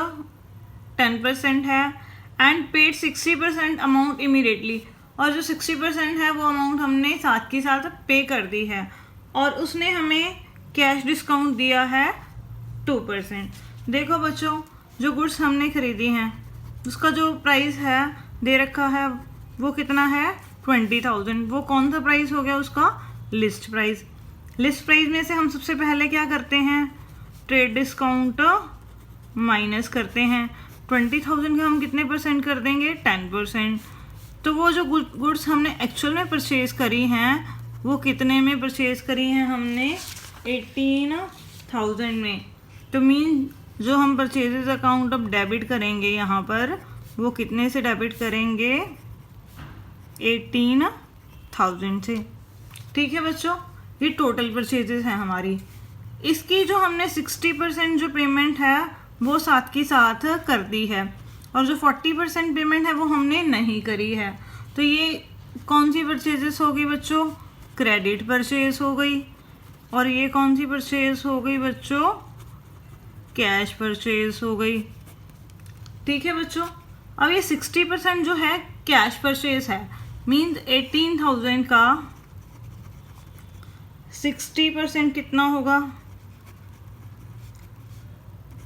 10% है एंड पेड 60% अमाउंट इमीडिएटली। और जो 60% है वो अमाउंट हमने साथ के साथ पे कर दी है और उसने हमें कैश डिस्काउंट दिया है 2%। देखो बच्चों, जो गुड्स हमने खरीदी हैं उसका जो प्राइस है दे रखा है वो कितना है 20,000। वो कौन सा प्राइस हो गया उसका, लिस्ट प्राइस। लिस्ट प्राइस में से हम सबसे पहले क्या करते हैं, ट्रेड डिस्काउंट माइनस करते हैं। 20,000 का हम कितने परसेंट कर देंगे, 10%। तो वो जो गुड्स हमने एक्चुअल में परचेज करी हैं वो कितने में परचेज करी हैं, हमने 18,000 में। तो मीन जो हम परचेजेज अकाउंट अब डेबिट करेंगे यहाँ पर वो कितने से डेबिट करेंगे, 18,000 से। ठीक है बच्चों, ये टोटल परचेजेस हैं हमारी। इसकी जो हमने 60% जो पेमेंट है वो साथ की साथ कर दी है और जो 40% पेमेंट है वो हमने नहीं करी है। तो ये कौन सी परचेजेस हो गई बच्चों, क्रेडिट परचेज हो गई। और ये कौन सी परचेज हो गई बच्चों, कैश परचेज हो गई। ठीक है बच्चों, अब ये 60% जो है कैश परचेज है, मीन्स 18,000 का 60% कितना होगा,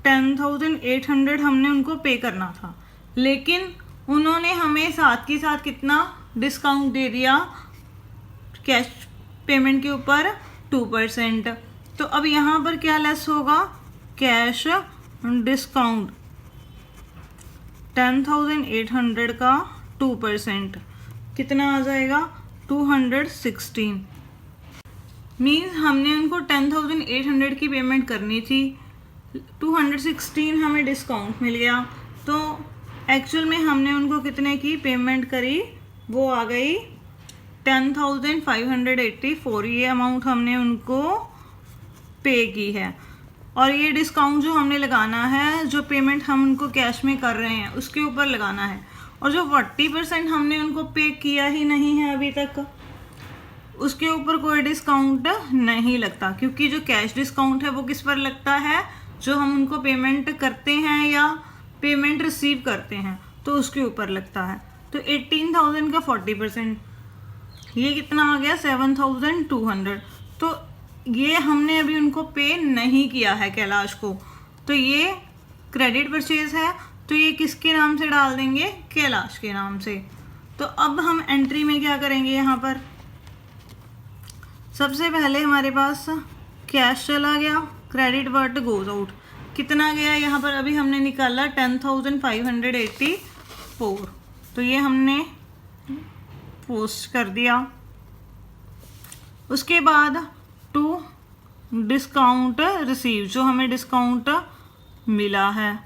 10,800 हमने उनको पे करना था, लेकिन उन्होंने हमें साथ के साथ कितना डिस्काउंट दे दिया कैश पेमेंट के ऊपर, 2%। तो अब यहाँ पर क्या लेस होगा, कैश डिस्काउंट 10,800 का 2% कितना आ जाएगा, 216। मीन्स हमने उनको 10,800 की पेमेंट करनी थी, 216 हमें डिस्काउंट मिल गया। तो एक्चुअल में हमने उनको कितने की पेमेंट करी, वो आ गई 10,584। ये अमाउंट हमने उनको पे की है। और ये डिस्काउंट जो हमने लगाना है, जो पेमेंट हम उनको कैश में कर रहे हैं उसके ऊपर लगाना है। और जो 40% हमने उनको पे किया ही नहीं है अभी तक, उसके ऊपर कोई डिस्काउंट नहीं लगता, क्योंकि जो कैश डिस्काउंट है वो किस पर लगता है, जो हम उनको पेमेंट करते हैं या पेमेंट रिसीव करते हैं तो उसके ऊपर लगता है। तो 18,000 का 40%, ये कितना आ गया, 7,200। तो ये हमने अभी उनको पे नहीं किया है कैलाश को, तो ये क्रेडिट परचेज है। तो ये किसके नाम से डाल देंगे, कैलाश के नाम से। तो अब हम एंट्री में क्या करेंगे, यहाँ पर सबसे पहले हमारे पास कैश चला गया, क्रेडिट वर्ट गोज आउट कितना गया यहाँ पर अभी हमने निकाला 10,584, तो ये हमने पोस्ट कर दिया। उसके बाद टू डिस्काउंट रिसीव, जो हमें डिस्काउंट मिला है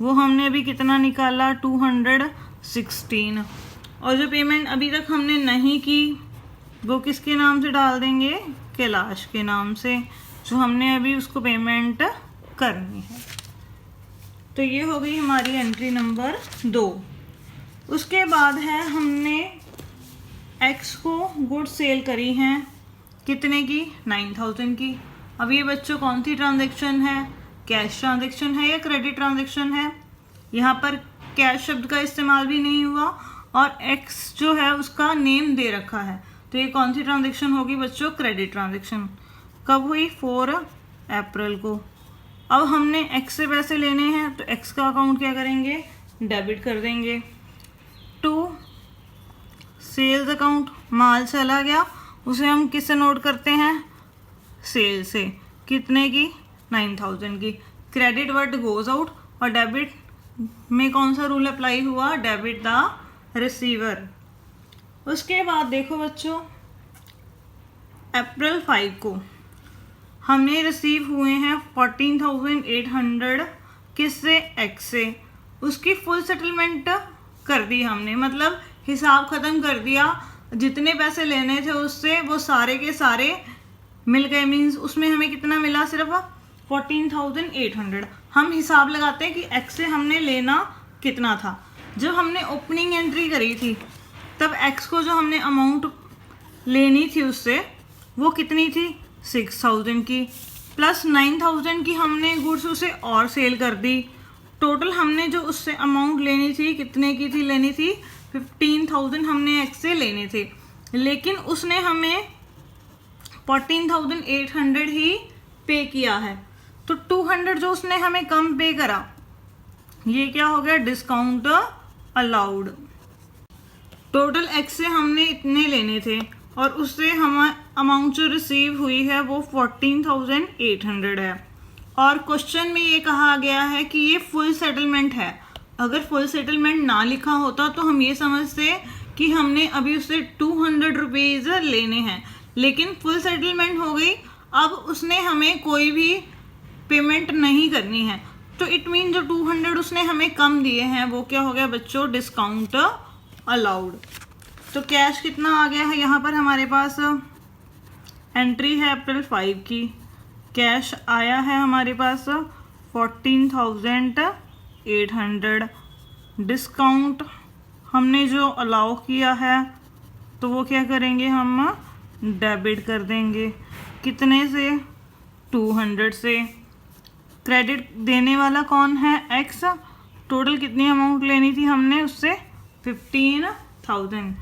वो हमने अभी कितना निकाला 216, और जो पेमेंट अभी तक हमने नहीं की वो किसके नाम से डाल देंगे, कैलाश के नाम से, जो हमने अभी उसको पेमेंट करनी है। तो ये हो गई हमारी एंट्री नंबर 2। उसके बाद है हमने एक्स को गुड सेल करी हैं कितने की, 9,000 की। अब ये बच्चों कौन सी ट्रांजैक्शन है, कैश ट्रांजैक्शन है या क्रेडिट ट्रांजैक्शन है। यहाँ पर कैश शब्द का इस्तेमाल भी नहीं हुआ और एक्स जो है उसका नेम दे रखा है, तो ये कौन सी ट्रांजैक्शन होगी बच्चों, क्रेडिट ट्रांजैक्शन। कब हुई, 4 अप्रैल को। अब हमने एक्स से पैसे लेने हैं तो एक्स का अकाउंट क्या करेंगे, डेबिट कर देंगे। टू सेल्स अकाउंट, माल चला गया, उसे हम किससे नोट करते हैं, सेल से, कितने की, 9,000 की। क्रेडिट वर्ड गोज आउट, और डेबिट में कौन सा रूल अप्लाई हुआ, डेबिट द रिसीवर। उसके बाद देखो बच्चों, अप्रैल 5 को हमने रिसीव हुए हैं 14,800 किससे, एक्स से। उसकी फुल सेटलमेंट कर दी हमने, मतलब हिसाब ख़त्म कर दिया, जितने पैसे लेने थे उससे वो सारे के सारे मिल गए। मीन्स उसमें हमें कितना मिला, सिर्फ 14,800। हम हिसाब लगाते हैं कि एक्स से हमने लेना कितना था। जब हमने ओपनिंग एंट्री करी थी तब एक्स को जो हमने अमाउंट लेनी थी उससे वो कितनी थी, 6,000 की, प्लस 9,000 की हमने गुड्स उसे और सेल कर दी। टोटल हमने जो उससे अमाउंट लेनी थी कितने की थी, लेनी थी 15,000 हमने एक्स से लेने थे, लेकिन उसने हमें 14,800 ही पे किया है। तो 200 जो उसने हमें कम पे करा, ये क्या हो गया, डिस्काउंट अलाउड। टोटल एक्स से हमने इतने लेने थे और उससे हम अमाउंट जो रिसीव हुई है वो 14,800 है। और क्वेश्चन में ये कहा गया है कि ये फुल सेटलमेंट है। अगर फुल सेटलमेंट ना लिखा होता तो हम ये समझते कि हमने अभी उससे 200 रुपीज़ लेने हैं, लेकिन फुल सेटलमेंट हो गई, अब उसने हमें कोई भी पेमेंट नहीं करनी है। तो इट मीन जो 200 उसने हमें कम दिए हैं वो क्या हो गया बच्चों, डिस्काउंट अलाउड। तो कैश कितना आ गया है यहाँ पर, हमारे पास एंट्री है अप्रैल 5 की, कैश आया है हमारे पास 14,800। डिस्काउंट हमने जो अलाउ किया है तो वो क्या करेंगे, हम डेबिट कर देंगे, कितने से, 200 से। क्रेडिट देने वाला कौन है, एक्स। टोटल कितनी अमाउंट लेनी थी हमने उससे, 15,000।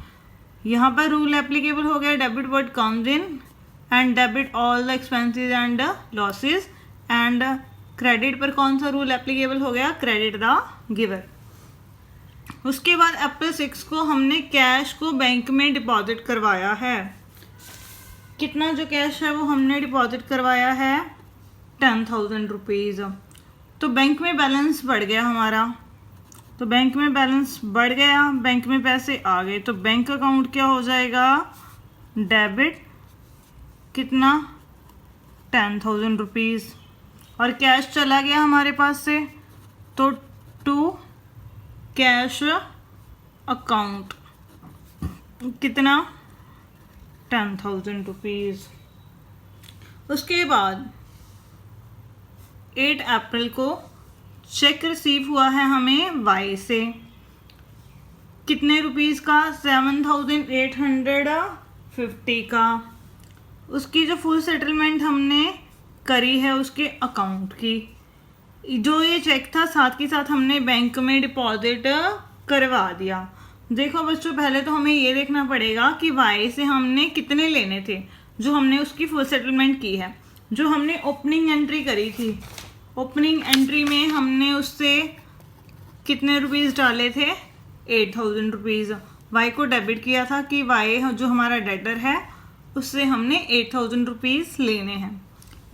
यहाँ पर रूल एप्लीकेबल हो गया, debit word comes in and debit all the expenses and losses, and credit पर कौन सा रूल एप्लीकेबल हो गया, क्रेडिट द गिवर। उसके बाद अप्रैल 6 को हमने कैश को बैंक में डिपॉजिट करवाया है। कितना जो कैश है वो हमने डिपॉजिट करवाया है 10,000 रुपीज़। तो बैंक में बैलेंस बढ़ गया हमारा, तो बैंक में बैलेंस बढ़ गया, बैंक में पैसे आ गए, तो बैंक अकाउंट क्या हो जाएगा, डेबिट, कितना, 10,000 रुपीज़। और कैश चला गया हमारे पास से, तो टू कैश अकाउंट, कितना, 10,000 रुपीज़। उसके बाद 8 अप्रैल को चेक रिसीव हुआ है हमें वाई से, कितने रुपीज़ का, 7,850 का। उसकी जो फुल सेटलमेंट हमने करी है उसके अकाउंट की, जो ये चेक था साथ के साथ हमने बैंक में डिपॉजिट करवा दिया। देखो बच्चों, पहले तो हमें ये देखना पड़ेगा कि वाई से हमने कितने लेने थे, जो हमने उसकी फुल सेटलमेंट की है। जो हमने ओपनिंग एंट्री करी थी, ओपनिंग एंट्री में हमने उससे कितने रुपीज़ डाले थे, 8,000 रुपीज़। वाई को डेबिट किया था कि वाई जो हमारा डेटर है उससे हमने 8,000 रुपीज़ लेने हैं,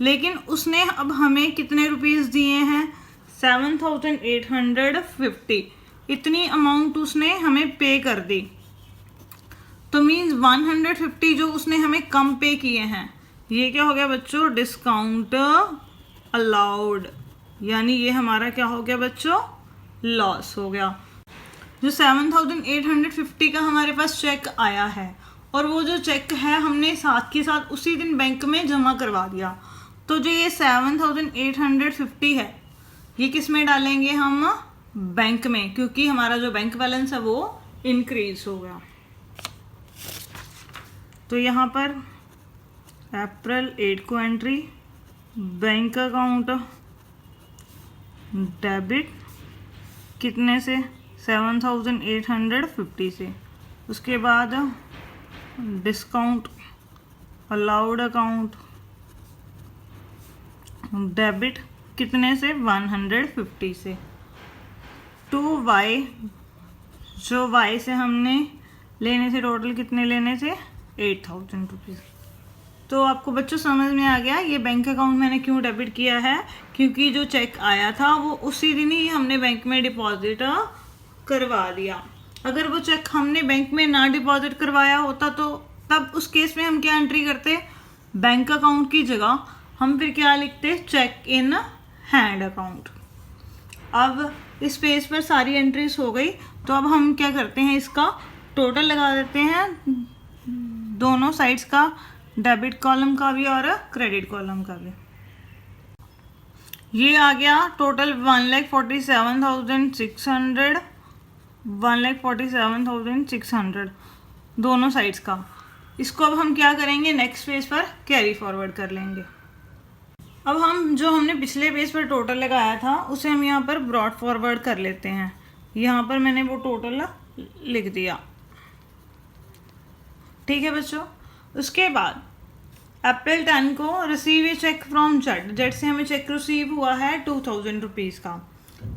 लेकिन उसने अब हमें कितने रुपीज़ दिए हैं? 7,850। इतनी अमाउंट उसने हमें पे कर दी। तो मीन्स 150 जो उसने हमें कम पे किए हैं, ये क्या हो गया बच्चों? डिस्काउंट अलाउड, यानी ये हमारा क्या हो गया बच्चों? लॉस हो गया। जो 7,850 का हमारे पास चेक आया है और वो जो चेक है हमने साथ के साथ उसी दिन बैंक में जमा करवा दिया, तो जो ये 7,850 है ये किस में डालेंगे हम? बैंक में, क्योंकि हमारा जो बैंक बैलेंस है वो इंक्रीज हो गया। तो यहाँ पर अप्रैल 8 को एंट्री, बैंक अकाउंट डेबिट कितने से? 7,850 से। उसके बाद डिस्काउंट अलाउड अकाउंट डेबिट कितने से? 150 से। टू वाई, जो वाई से हमने लेने से टोटल कितने लेने थे? 8,000 रुपीज़। तो आपको बच्चों समझ में आ गया ये बैंक अकाउंट मैंने क्यों डेबिट किया है? क्योंकि जो चेक आया था वो उसी दिन ही हमने बैंक में डिपॉजिट करवा दिया। अगर वो चेक हमने बैंक में ना डिपॉजिट करवाया होता तो तब उस केस में हम क्या एंट्री करते? बैंक अकाउंट की जगह हम फिर क्या लिखते? Cheque in hand account. अब इस पेज पर सारी एंट्रीज हो गई, तो अब हम क्या करते हैं? इसका टोटल लगा देते हैं, दोनों साइड्स का, डेबिट कॉलम का भी और क्रेडिट कॉलम का भी। ये आ गया टोटल 1,47,600, 1,47,600 दोनों साइड्स का। इसको अब हम क्या करेंगे? नेक्स्ट पेज पर कैरी फॉरवर्ड कर लेंगे। अब हम जो हमने पिछले पेज पर टोटल लगाया था उसे हम यहाँ पर ब्रॉड फॉरवर्ड कर लेते हैं। यहाँ पर मैंने वो टोटल लिख दिया, ठीक है बच्चों। उसके बाद अप्रैल 10 को receive a cheque from Z, Z से हमें चेक रिसीव हुआ है 2,000 रुपीज़ का।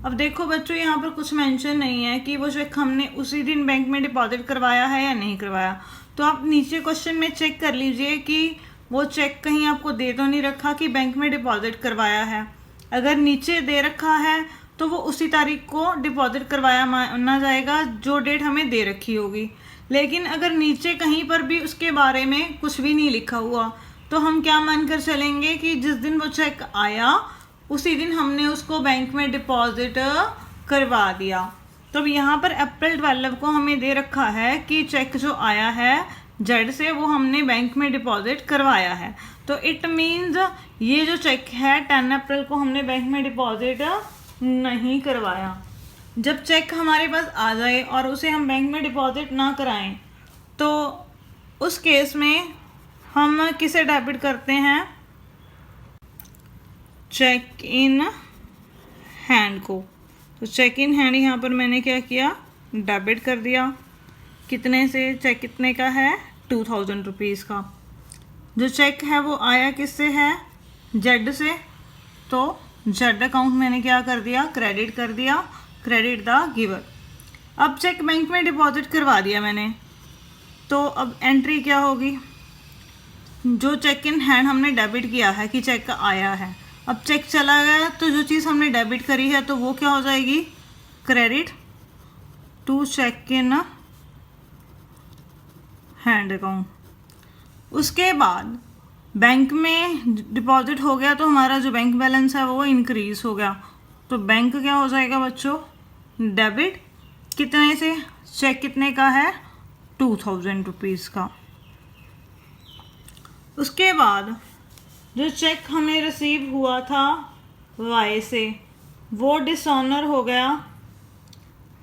अब देखो बच्चों यहाँ पर कुछ मेंशन नहीं है कि वो चेक हमने उसी दिन बैंक में डिपॉजिट करवाया है या नहीं करवाया। तो आप नीचे क्वेश्चन में चेक कर लीजिए कि वो चेक कहीं आपको दे तो नहीं रखा कि बैंक में डिपॉजिट करवाया है। अगर नीचे दे रखा है तो वो उसी तारीख को डिपॉजिट करवाया माना जाएगा जो डेट हमें दे रखी होगी। लेकिन अगर नीचे कहीं पर भी उसके बारे में कुछ भी नहीं लिखा हुआ तो हम क्या मानकर चलेंगे कि जिस दिन वो चेक आया उसी दिन हमने उसको बैंक में डिपॉजिट करवा दिया। तो यहाँ पर अप्रैल 12 को हमें दे रखा है कि चेक जो आया है जेड से वो हमने बैंक में डिपॉजिट करवाया है। तो इट मीन्स ये जो चेक है 10 अप्रैल को हमने बैंक में डिपॉजिट नहीं करवाया। जब चेक हमारे पास आ जाए और उसे हम बैंक में डिपॉजिट ना कराएं तो उस केस में हम किसे डेबिट करते हैं? चेक इन हैंड को। तो चेक इन हैंड यहाँ पर मैंने क्या किया? डेबिट कर दिया। कितने से? चेक कितने का है? 2,000 रुपीज़ का। जो चेक है वो आया किससे है? जेड से। तो जेड अकाउंट मैंने क्या कर दिया? क्रेडिट कर दिया, क्रेडिट द गिवर। अब चेक बैंक में डिपॉजिट करवा दिया मैंने, तो अब एंट्री क्या होगी? जो चेक इन हैंड हमने डेबिट किया है कि चेक आया है, अब चेक चला गया तो जो चीज़ हमने डेबिट करी है तो वो क्या हो जाएगी? Credit to cheque in hand account. उसके बाद बैंक में डिपॉजिट हो गया तो हमारा जो बैंक बैलेंस है वो इंक्रीज हो गया। तो बैंक क्या हो जाएगा बच्चों? डेबिट। कितने से? चेक कितने का है? 2,000 रुपीज़ का। उसके बाद जो चेक हमें रिसीव हुआ था वाई से वो डिसऑनर हो गया।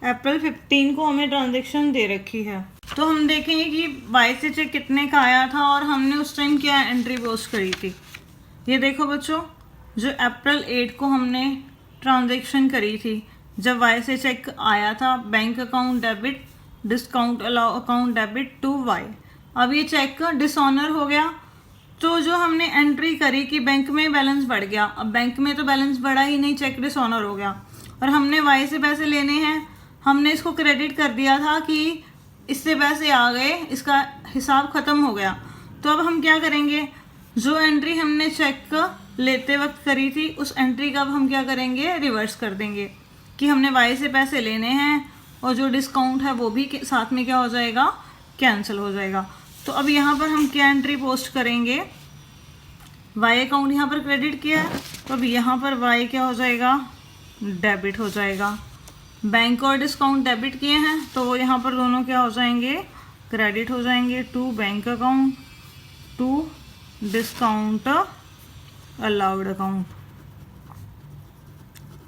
अप्रैल 15 को हमें ट्रांजैक्शन दे रखी है, तो हम देखेंगे कि वाई से चेक कितने का आया था और हमने उस टाइम क्या एंट्री पोस्ट करी थी। ये देखो बच्चों, जो अप्रैल 8 को हमने ट्रांजैक्शन करी थी, जब वाई से चेक आया था, bank account debit, discount allow account debit to Y. अब ये चेक डिसऑनर हो गया, तो जो हमने एंट्री करी कि बैंक में बैलेंस बढ़ गया, अब बैंक में तो बैलेंस बढ़ा ही नहीं, चेक डिसऑनर हो गया और हमने वाई से पैसे लेने हैं, हमने इसको क्रेडिट कर दिया था कि इससे पैसे आ गए, इसका हिसाब ख़त्म हो गया। तो अब हम क्या करेंगे, जो एंट्री हमने चेक लेते वक्त करी थी उस एंट्री का अब हम क्या करेंगे, रिवर्स कर देंगे कि हमने वाई से पैसे लेने हैं और जो डिस्काउंट है वो भी साथ में क्या हो जाएगा, कैंसिल हो जाएगा। तो अब यहाँ पर हम क्या एंट्री पोस्ट करेंगे, वाई अकाउंट यहाँ पर क्रेडिट किया है तो अब यहाँ पर वाई क्या हो जाएगा, डेबिट हो जाएगा। बैंक और डिस्काउंट डेबिट किए हैं तो वो यहाँ पर दोनों क्या हो जाएंगे, क्रेडिट हो जाएंगे to bank account to discount allowed account.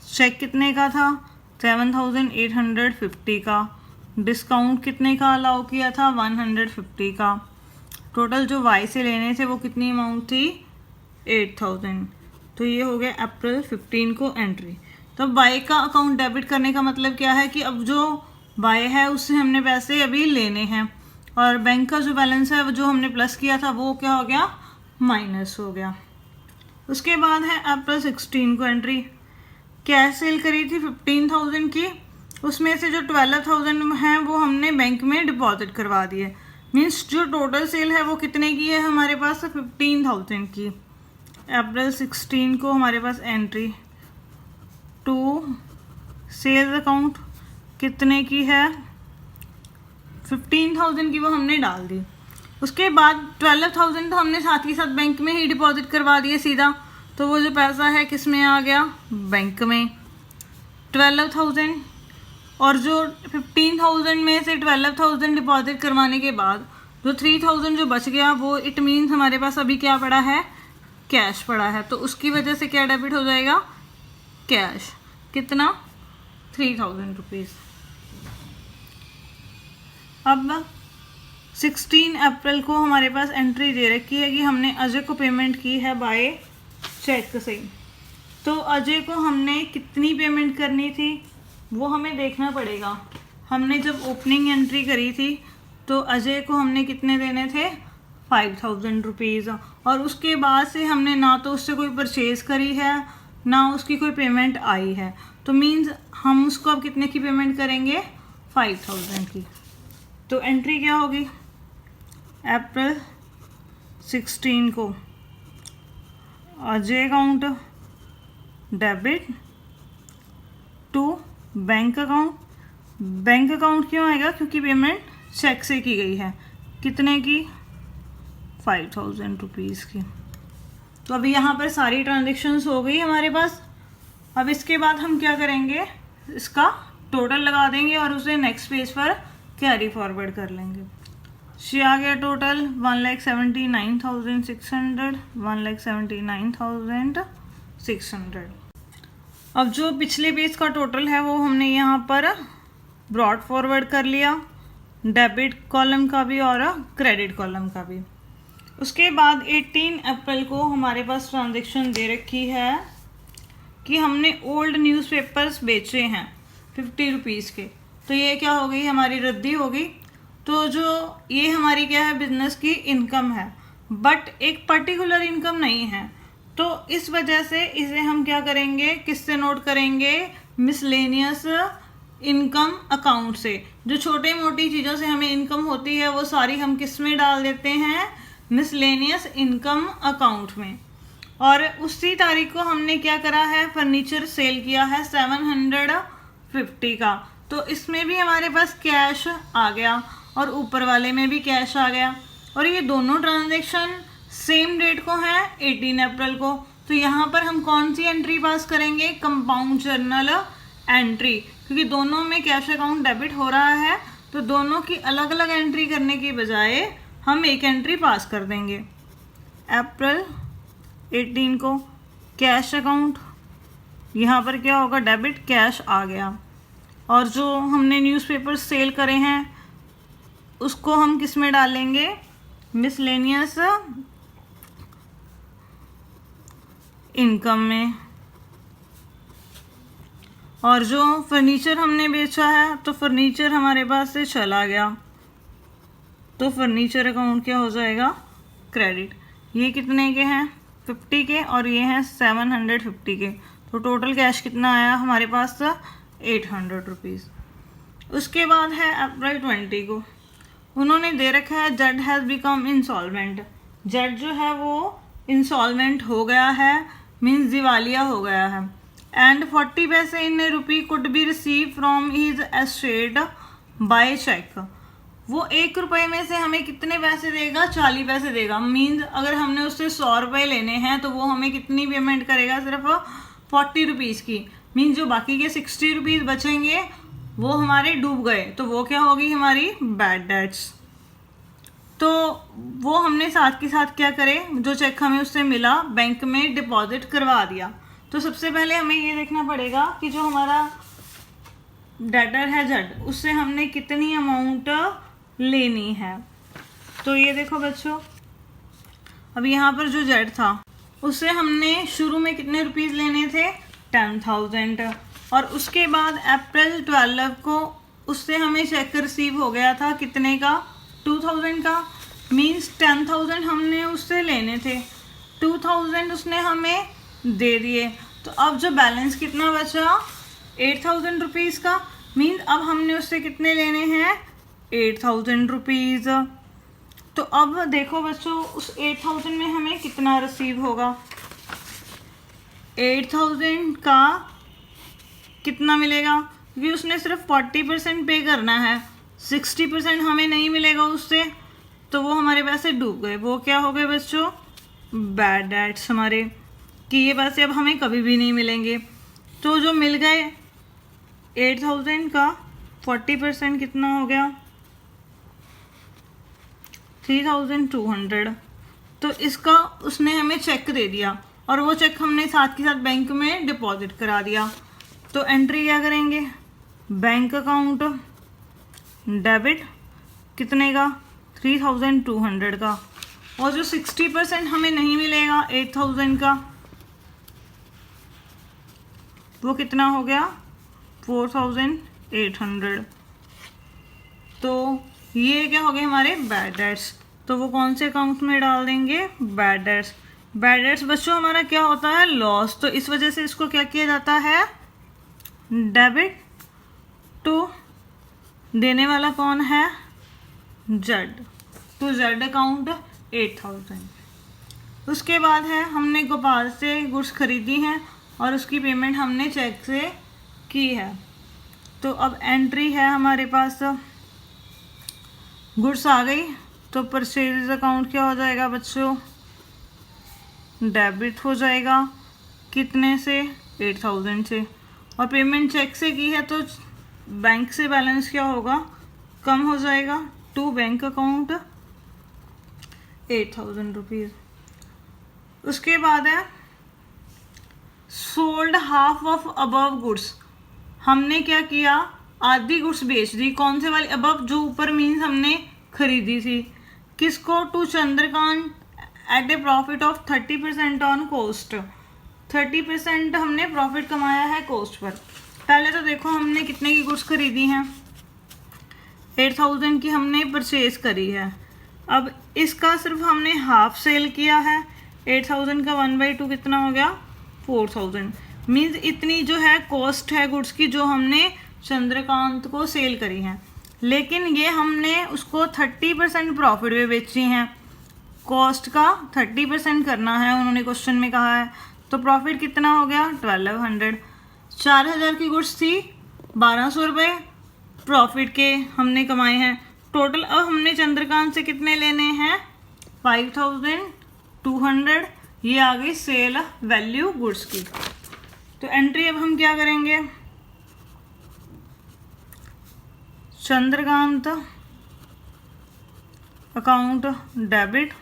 Cheque कितने का था, 7,850 का। डिस्काउंट कितने का अलाउ किया था, 150 का। टोटल जो वाई से लेने थे वो कितनी अमाउंट थी, 8,000। तो ये हो गया अप्रैल 15 को एंट्री। तो वाई का अकाउंट डेबिट करने का मतलब क्या है कि अब जो वाई है उससे हमने पैसे अभी लेने हैं और बैंक का जो बैलेंस है जो हमने प्लस किया था वो क्या हो गया, माइनस हो गया। उसके बाद है अप्रैल 16 को एंट्री। कैश सेल करी थी 15,000 की, उसमें से जो 12,000 है वो हमने बैंक में डिपॉजिट करवा दिए। मीन्स जो टोटल सेल है वो कितने की है हमारे पास, 15,000 की। अप्रैल 16 को हमारे पास एंट्री टू सेल्स अकाउंट कितने की है, 15,000 की, वो हमने डाल दी। उसके बाद 12,000 तो हमने साथ ही साथ बैंक में ही डिपॉजिट करवा दिए सीधा, तो वो जो पैसा है किस में आ गया, बैंक में। 12,000 और जो 15,000 में से 12,000 डिपॉजिट करवाने के बाद जो 3,000 जो बच गया वो इट मीन्स हमारे पास अभी क्या पड़ा है, कैश पड़ा है। तो उसकी वजह से क्या डेबिट हो जाएगा, कैश। कितना, 3,000 रुपीज़। अब 16 अप्रैल को हमारे पास एंट्री दे रखी है कि हमने अजय को पेमेंट की है बाय चेक से। तो अजय को हमने कितनी पेमेंट करनी थी वो हमें देखना पड़ेगा। हमने जब ओपनिंग एंट्री करी थी तो अजय को हमने कितने देने थे, 5,000 रुपीज़। और उसके बाद से हमने ना तो उससे कोई परचेज़ करी है ना उसकी कोई पेमेंट आई है, तो मीन्स हम उसको अब कितने की पेमेंट करेंगे, 5,000 की। तो एंट्री क्या होगी, अप्रैल 16 को Ajay account debit to bank account. Bank account क्यों आएगा, क्योंकि पेमेंट चेक से की गई है, कितने की, 5,000 रुपीज़ की। तो अभी यहाँ पर सारी ट्रांजेक्शन्स हो गई हमारे पास। अब इसके बाद हम क्या करेंगे, इसका टोटल लगा देंगे और उसे नेक्स्ट पेज पर कैरी फॉरवर्ड कर लेंगे। ये आ गया टोटल 1,79,600, 1,79,600। अब जो पिछले पेज का टोटल है वो हमने यहाँ पर ब्रॉड फॉरवर्ड कर लिया, डेबिट कॉलम का भी और क्रेडिट कॉलम का भी। उसके बाद 18 अप्रैल को हमारे पास ट्रांजेक्शन दे रखी है कि हमने ओल्ड न्यूज़पेपर्स बेचे हैं 50 रुपीज़ के। तो ये क्या हो गई, हमारी रद्दी हो गई। तो जो ये हमारी क्या है, बिजनेस की इनकम है, बट एक पर्टिकुलर इनकम नहीं है। तो इस वजह से इसे हम क्या करेंगे, किससे नोट करेंगे, मिसलेनियस इनकम अकाउंट से। जो छोटी मोटी चीज़ों से हमें इनकम होती है वो सारी हम किस में डाल देते हैं, मिसलेनियस इनकम अकाउंट में। और उसी तारीख को हमने क्या करा है, फर्नीचर सेल किया है 750 का। तो इसमें भी हमारे पास कैश आ गया और ऊपर वाले में भी कैश आ गया। और ये दोनों ट्रांजैक्शन सेम डेट को है, 18 अप्रैल को। तो यहाँ पर हम कौन सी एंट्री पास करेंगे, कंपाउंड जर्नल एंट्री, क्योंकि दोनों में कैश अकाउंट डेबिट हो रहा है। तो दोनों की अलग अलग एंट्री करने की बजाय हम एक एंट्री पास कर देंगे। अप्रैल 18 को कैश अकाउंट, यहाँ पर क्या होगा, डेबिट, कैश आ गया। और जो हमने न्यूज़पेपर सेल करे हैं उसको हम किस में डालेंगे, मिसलेनियस इनकम में। और जो फर्नीचर हमने बेचा है तो फर्नीचर हमारे पास से चला गया, तो फर्नीचर अकाउंट क्या हो जाएगा, क्रेडिट। ये कितने के हैं, 50 के, और ये हैं 750 के। तो टोटल कैश कितना आया हमारे पास, 800 रुपीज़। उसके बाद है अप्रैल 20 को, उन्होंने दे रखा है Z has become insolvent. Z जो है वो इंस्टॉलमेंट हो गया है, मीन्स दिवालिया हो गया है। एंड 40 पैसे in rupee could be receive from his estate by cheque. वो 1 रुपये में से हमें कितने पैसे देगा? 40 पैसे देगा। मीन्स अगर हमने उससे 100 रुपये लेने हैं तो वो हमें कितनी पेमेंट करेगा? सिर्फ 40 रुपीज़ की। मीन्स जो बाकी के 60 रुपीज़ बचेंगे वो हमारे डूब गए, तो वो क्या होगी? हमारी बैड डेट्स। तो वो हमने साथ के साथ क्या करे, जो चेक हमें उससे मिला बैंक में डिपॉजिट करवा दिया। तो सबसे पहले हमें ये देखना पड़ेगा कि जो हमारा डेटर है जेड, उससे हमने कितनी अमाउंट लेनी है। तो ये देखो बच्चों, अब यहाँ पर जो जेड था उससे हमने शुरू में कितने रुपीज़ लेने थे? 10,000। और उसके बाद अप्रैल 12 को उससे हमें चेक रिसीव हो गया था कितने का? 2,000 का। मीन्स 10,000 हमने उससे लेने थे, 2,000 उसने हमें दे दिए। तो अब जो बैलेंस कितना बचा? 8,000 रुपीज़ का। मीन्स अब हमने उससे कितने लेने हैं? 8,000 रुपीज़। तो अब देखो बच्चों, उस 8,000 में हमें कितना रिसीव होगा? 8,000 का कितना मिलेगा? क्योंकि उसने सिर्फ 40% पे करना है, 60% हमें नहीं मिलेगा उससे, तो वो हमारे पैसे डूब गए। वो क्या हो गए बच्चों? बैड डेट्स हमारे, कि ये पैसे अब हमें कभी भी नहीं मिलेंगे। तो जो मिल गए 8,000 का 40% कितना हो गया? 3,200। तो इसका उसने हमें चेक दे दिया और वो चेक हमने साथ के साथ बैंक में डिपॉजिट करा दिया। तो एंट्री क्या करेंगे? बैंक अकाउंट डेबिट कितने का? 3,200 का। और जो 60% हमें नहीं मिलेगा 8,000 का, वो कितना हो गया? 4,800। तो ये क्या हो गए? हमारे बैड डेट्स। तो वो कौन से अकाउंट में डाल देंगे? Bad debts. बैड डेट्स बच्चों हमारा क्या होता है? लॉस। तो इस वजह से इसको क्या किया जाता है? डेबिट टू, देने वाला कौन है? जेड। तो जेड अकाउंट 8,000। उसके बाद है हमने गोपाल से गुड्स खरीदी हैं और उसकी पेमेंट हमने चेक से की है। तो अब एंट्री है हमारे पास, गुड्स आ गई, तो परचेज अकाउंट क्या हो जाएगा बच्चों? डेबिट हो जाएगा। कितने से? 8,000 से। और पेमेंट चेक से की है तो बैंक से बैलेंस क्या होगा? कम हो जाएगा टू बैंक अकाउंट 8,000 रुपीज़। उसके बाद है sold half of above goods. हमने क्या किया? आधी गुड्स बेच दी। कौन से वाली? अबव, जो ऊपर, मीन्स हमने खरीदी थी। किसको? To Chandrakant at a profit of 30% on cost. 30% हमने प्रॉफिट कमाया है कोस्ट पर। पहले तो देखो हमने कितने की गुड्स खरीदी हैं? 8,000 की हमने परचेज करी है। अब इसका सिर्फ हमने हाफ सेल किया है। 8,000 का 1/2 कितना हो गया? 4,000। मीन्स इतनी जो है कॉस्ट है गुड्स की जो हमने चंद्रकांत को सेल करी है, लेकिन ये हमने उसको 30% प्रॉफिट में बेची हैं। कॉस्ट का 30% करना है, उन्होंने क्वेश्चन में कहा है। तो प्रॉफिट कितना हो गया? 1,200। 4,000 की गुड्स थी, 1,200 रुपये प्रॉफिट के हमने कमाए हैं टोटल। अब हमने चंद्रकांत से कितने लेने हैं? 5,200। ये आ गई सेल वैल्यू गुड्स की। तो एंट्री अब हम क्या करेंगे? Chandrakant account debit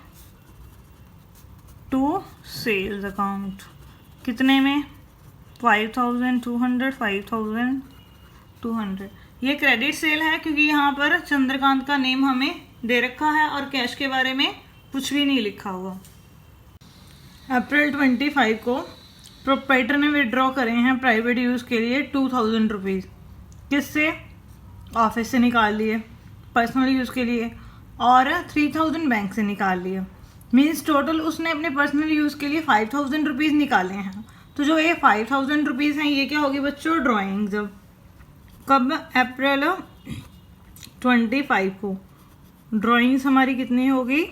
to sales account कितने में? 5,200, 5,200। ये क्रेडिट सेल है क्योंकि यहाँ पर चंद्रकांत का नेम हमें दे रखा है और कैश के बारे में कुछ भी नहीं लिखा हुआ। अप्रैल 25 को प्रोप्राइटर ने विड्रॉ करे हैं प्राइवेट यूज़ के लिए 2,000 रुपीज़। किससे? ऑफिस से निकाल लिए पर्सनल यूज़ के लिए, और 3,000 बैंक से निकाल लिए। मीन्स टोटल उसने अपने पर्सनल यूज़ के लिए 5,000 रुपीज़ निकाले हैं। तो जो ये 5,000 रुपीज़ हैं ये क्या होगी बच्चों? ड्राइंग्स। कब? अप्रैल 25 को ड्राइंग्स हमारी कितनी होगी?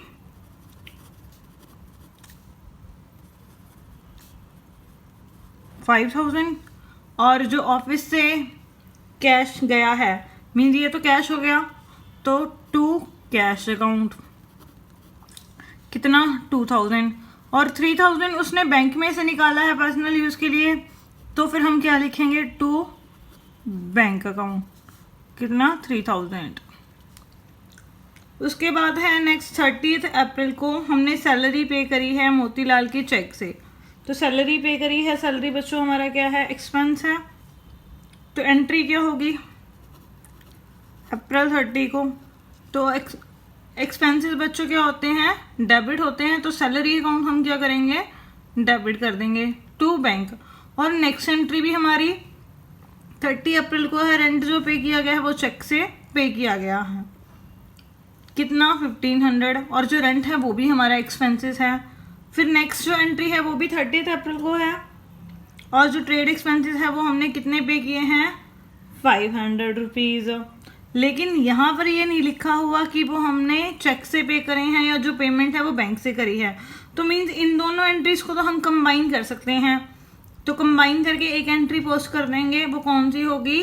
5000, और जो ऑफिस से कैश गया है मीन्स ये तो कैश हो गया, तो टू कैश अकाउंट कितना 2000, और 3000 उसने बैंक में से निकाला है पर्सनल यूज़ के लिए, तो फिर हम क्या लिखेंगे, टू बैंक अकाउंट कितना 3000। उसके बाद है नेक्स्ट 30 अप्रैल को हमने सैलरी पे करी है मोतीलाल के चेक से, तो सैलरी पे करी है, सैलरी बच्चों हमारा क्या है, एक्सपेंस है, तो एंट्री क्या होगी अप्रैल 30 को, तो एक्सपेंसेस बच्चों क्या होते हैं, डेबिट होते हैं, तो सैलरी अकाउंट हम क्या करेंगे, डेबिट कर देंगे टू बैंक। और नेक्स्ट एंट्री भी हमारी 30 अप्रैल को है, रेंट जो पे किया गया है वो चेक से पे किया गया है, कितना 1500, और जो रेंट है वो भी हमारा एक्सपेंसेस है। फिर नेक्स्ट जो एंट्री है वो भी 30 अप्रैल को है, और जो ट्रेड एक्सपेंसेस है वो हमने कितने पे किए हैं, 500 रुपीज़। लेकिन यहाँ पर ये नहीं लिखा हुआ कि वो हमने चेक से पे करे हैं या जो पेमेंट है वो बैंक से करी है, तो मीन्स इन दोनों एंट्रीज को तो हम कंबाइन कर सकते हैं, तो कंबाइन करके एक एंट्री पोस्ट कर देंगे, वो कौन सी होगी,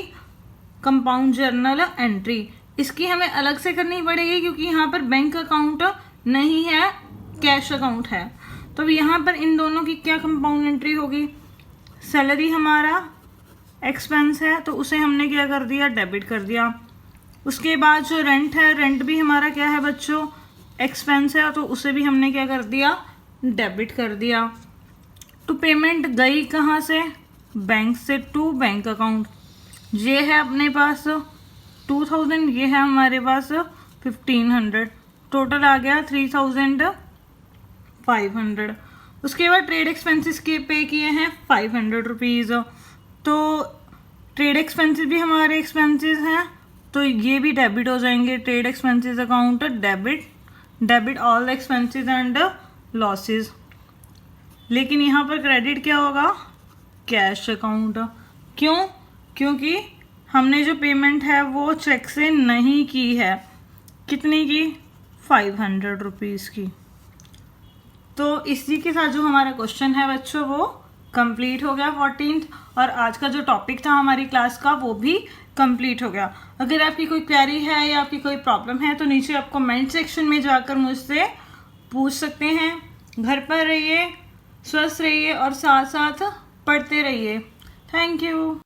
कंपाउंड जर्नल एंट्री। इसकी हमें अलग से करनी पड़ेगी क्योंकि यहाँ पर बैंक अकाउंट नहीं है, कैश अकाउंट है, तो यहाँ पर इन दोनों की क्या कंपाउंड एंट्री होगी, सैलरी हमारा एक्सपेंस है तो उसे हमने क्या कर दिया, डेबिट कर दिया। उसके बाद जो रेंट है, रेंट भी हमारा क्या है बच्चों, एक्सपेंस है, तो उसे भी हमने क्या कर दिया, डेबिट कर दिया। तो पेमेंट गई कहाँ से, बैंक से टू बैंक अकाउंट, ये है अपने पास 2000, ये है हमारे पास 1500, टोटल आ गया 3500। उसके बाद ट्रेड एक्सपेंसेस के पे किए हैं 500 रुपीज़, तो ट्रेड एक्सपेंसेस भी हमारे एक्सपेंसेस हैं, तो ये भी डेबिट हो जाएंगे, trade expenses account debit all expenses and losses. लेकिन यहाँ पर क्रेडिट क्या होगा, कैश अकाउंट, क्यों, क्योंकि हमने जो पेमेंट है वो चेक से नहीं की है, कितनी की, 500 रुपीज़ की। तो इसी के साथ जो हमारा क्वेश्चन है बच्चों वो कंप्लीट हो गया 14th, और आज का जो टॉपिक था हमारी क्लास का वो भी कंप्लीट हो गया। अगर आपकी कोई क्वेरी है या आपकी कोई प्रॉब्लम है तो नीचे आप कमेंट सेक्शन में जाकर मुझसे पूछ सकते हैं। घर पर रहिए, स्वस्थ रहिए और साथ साथ पढ़ते रहिए। Thank you.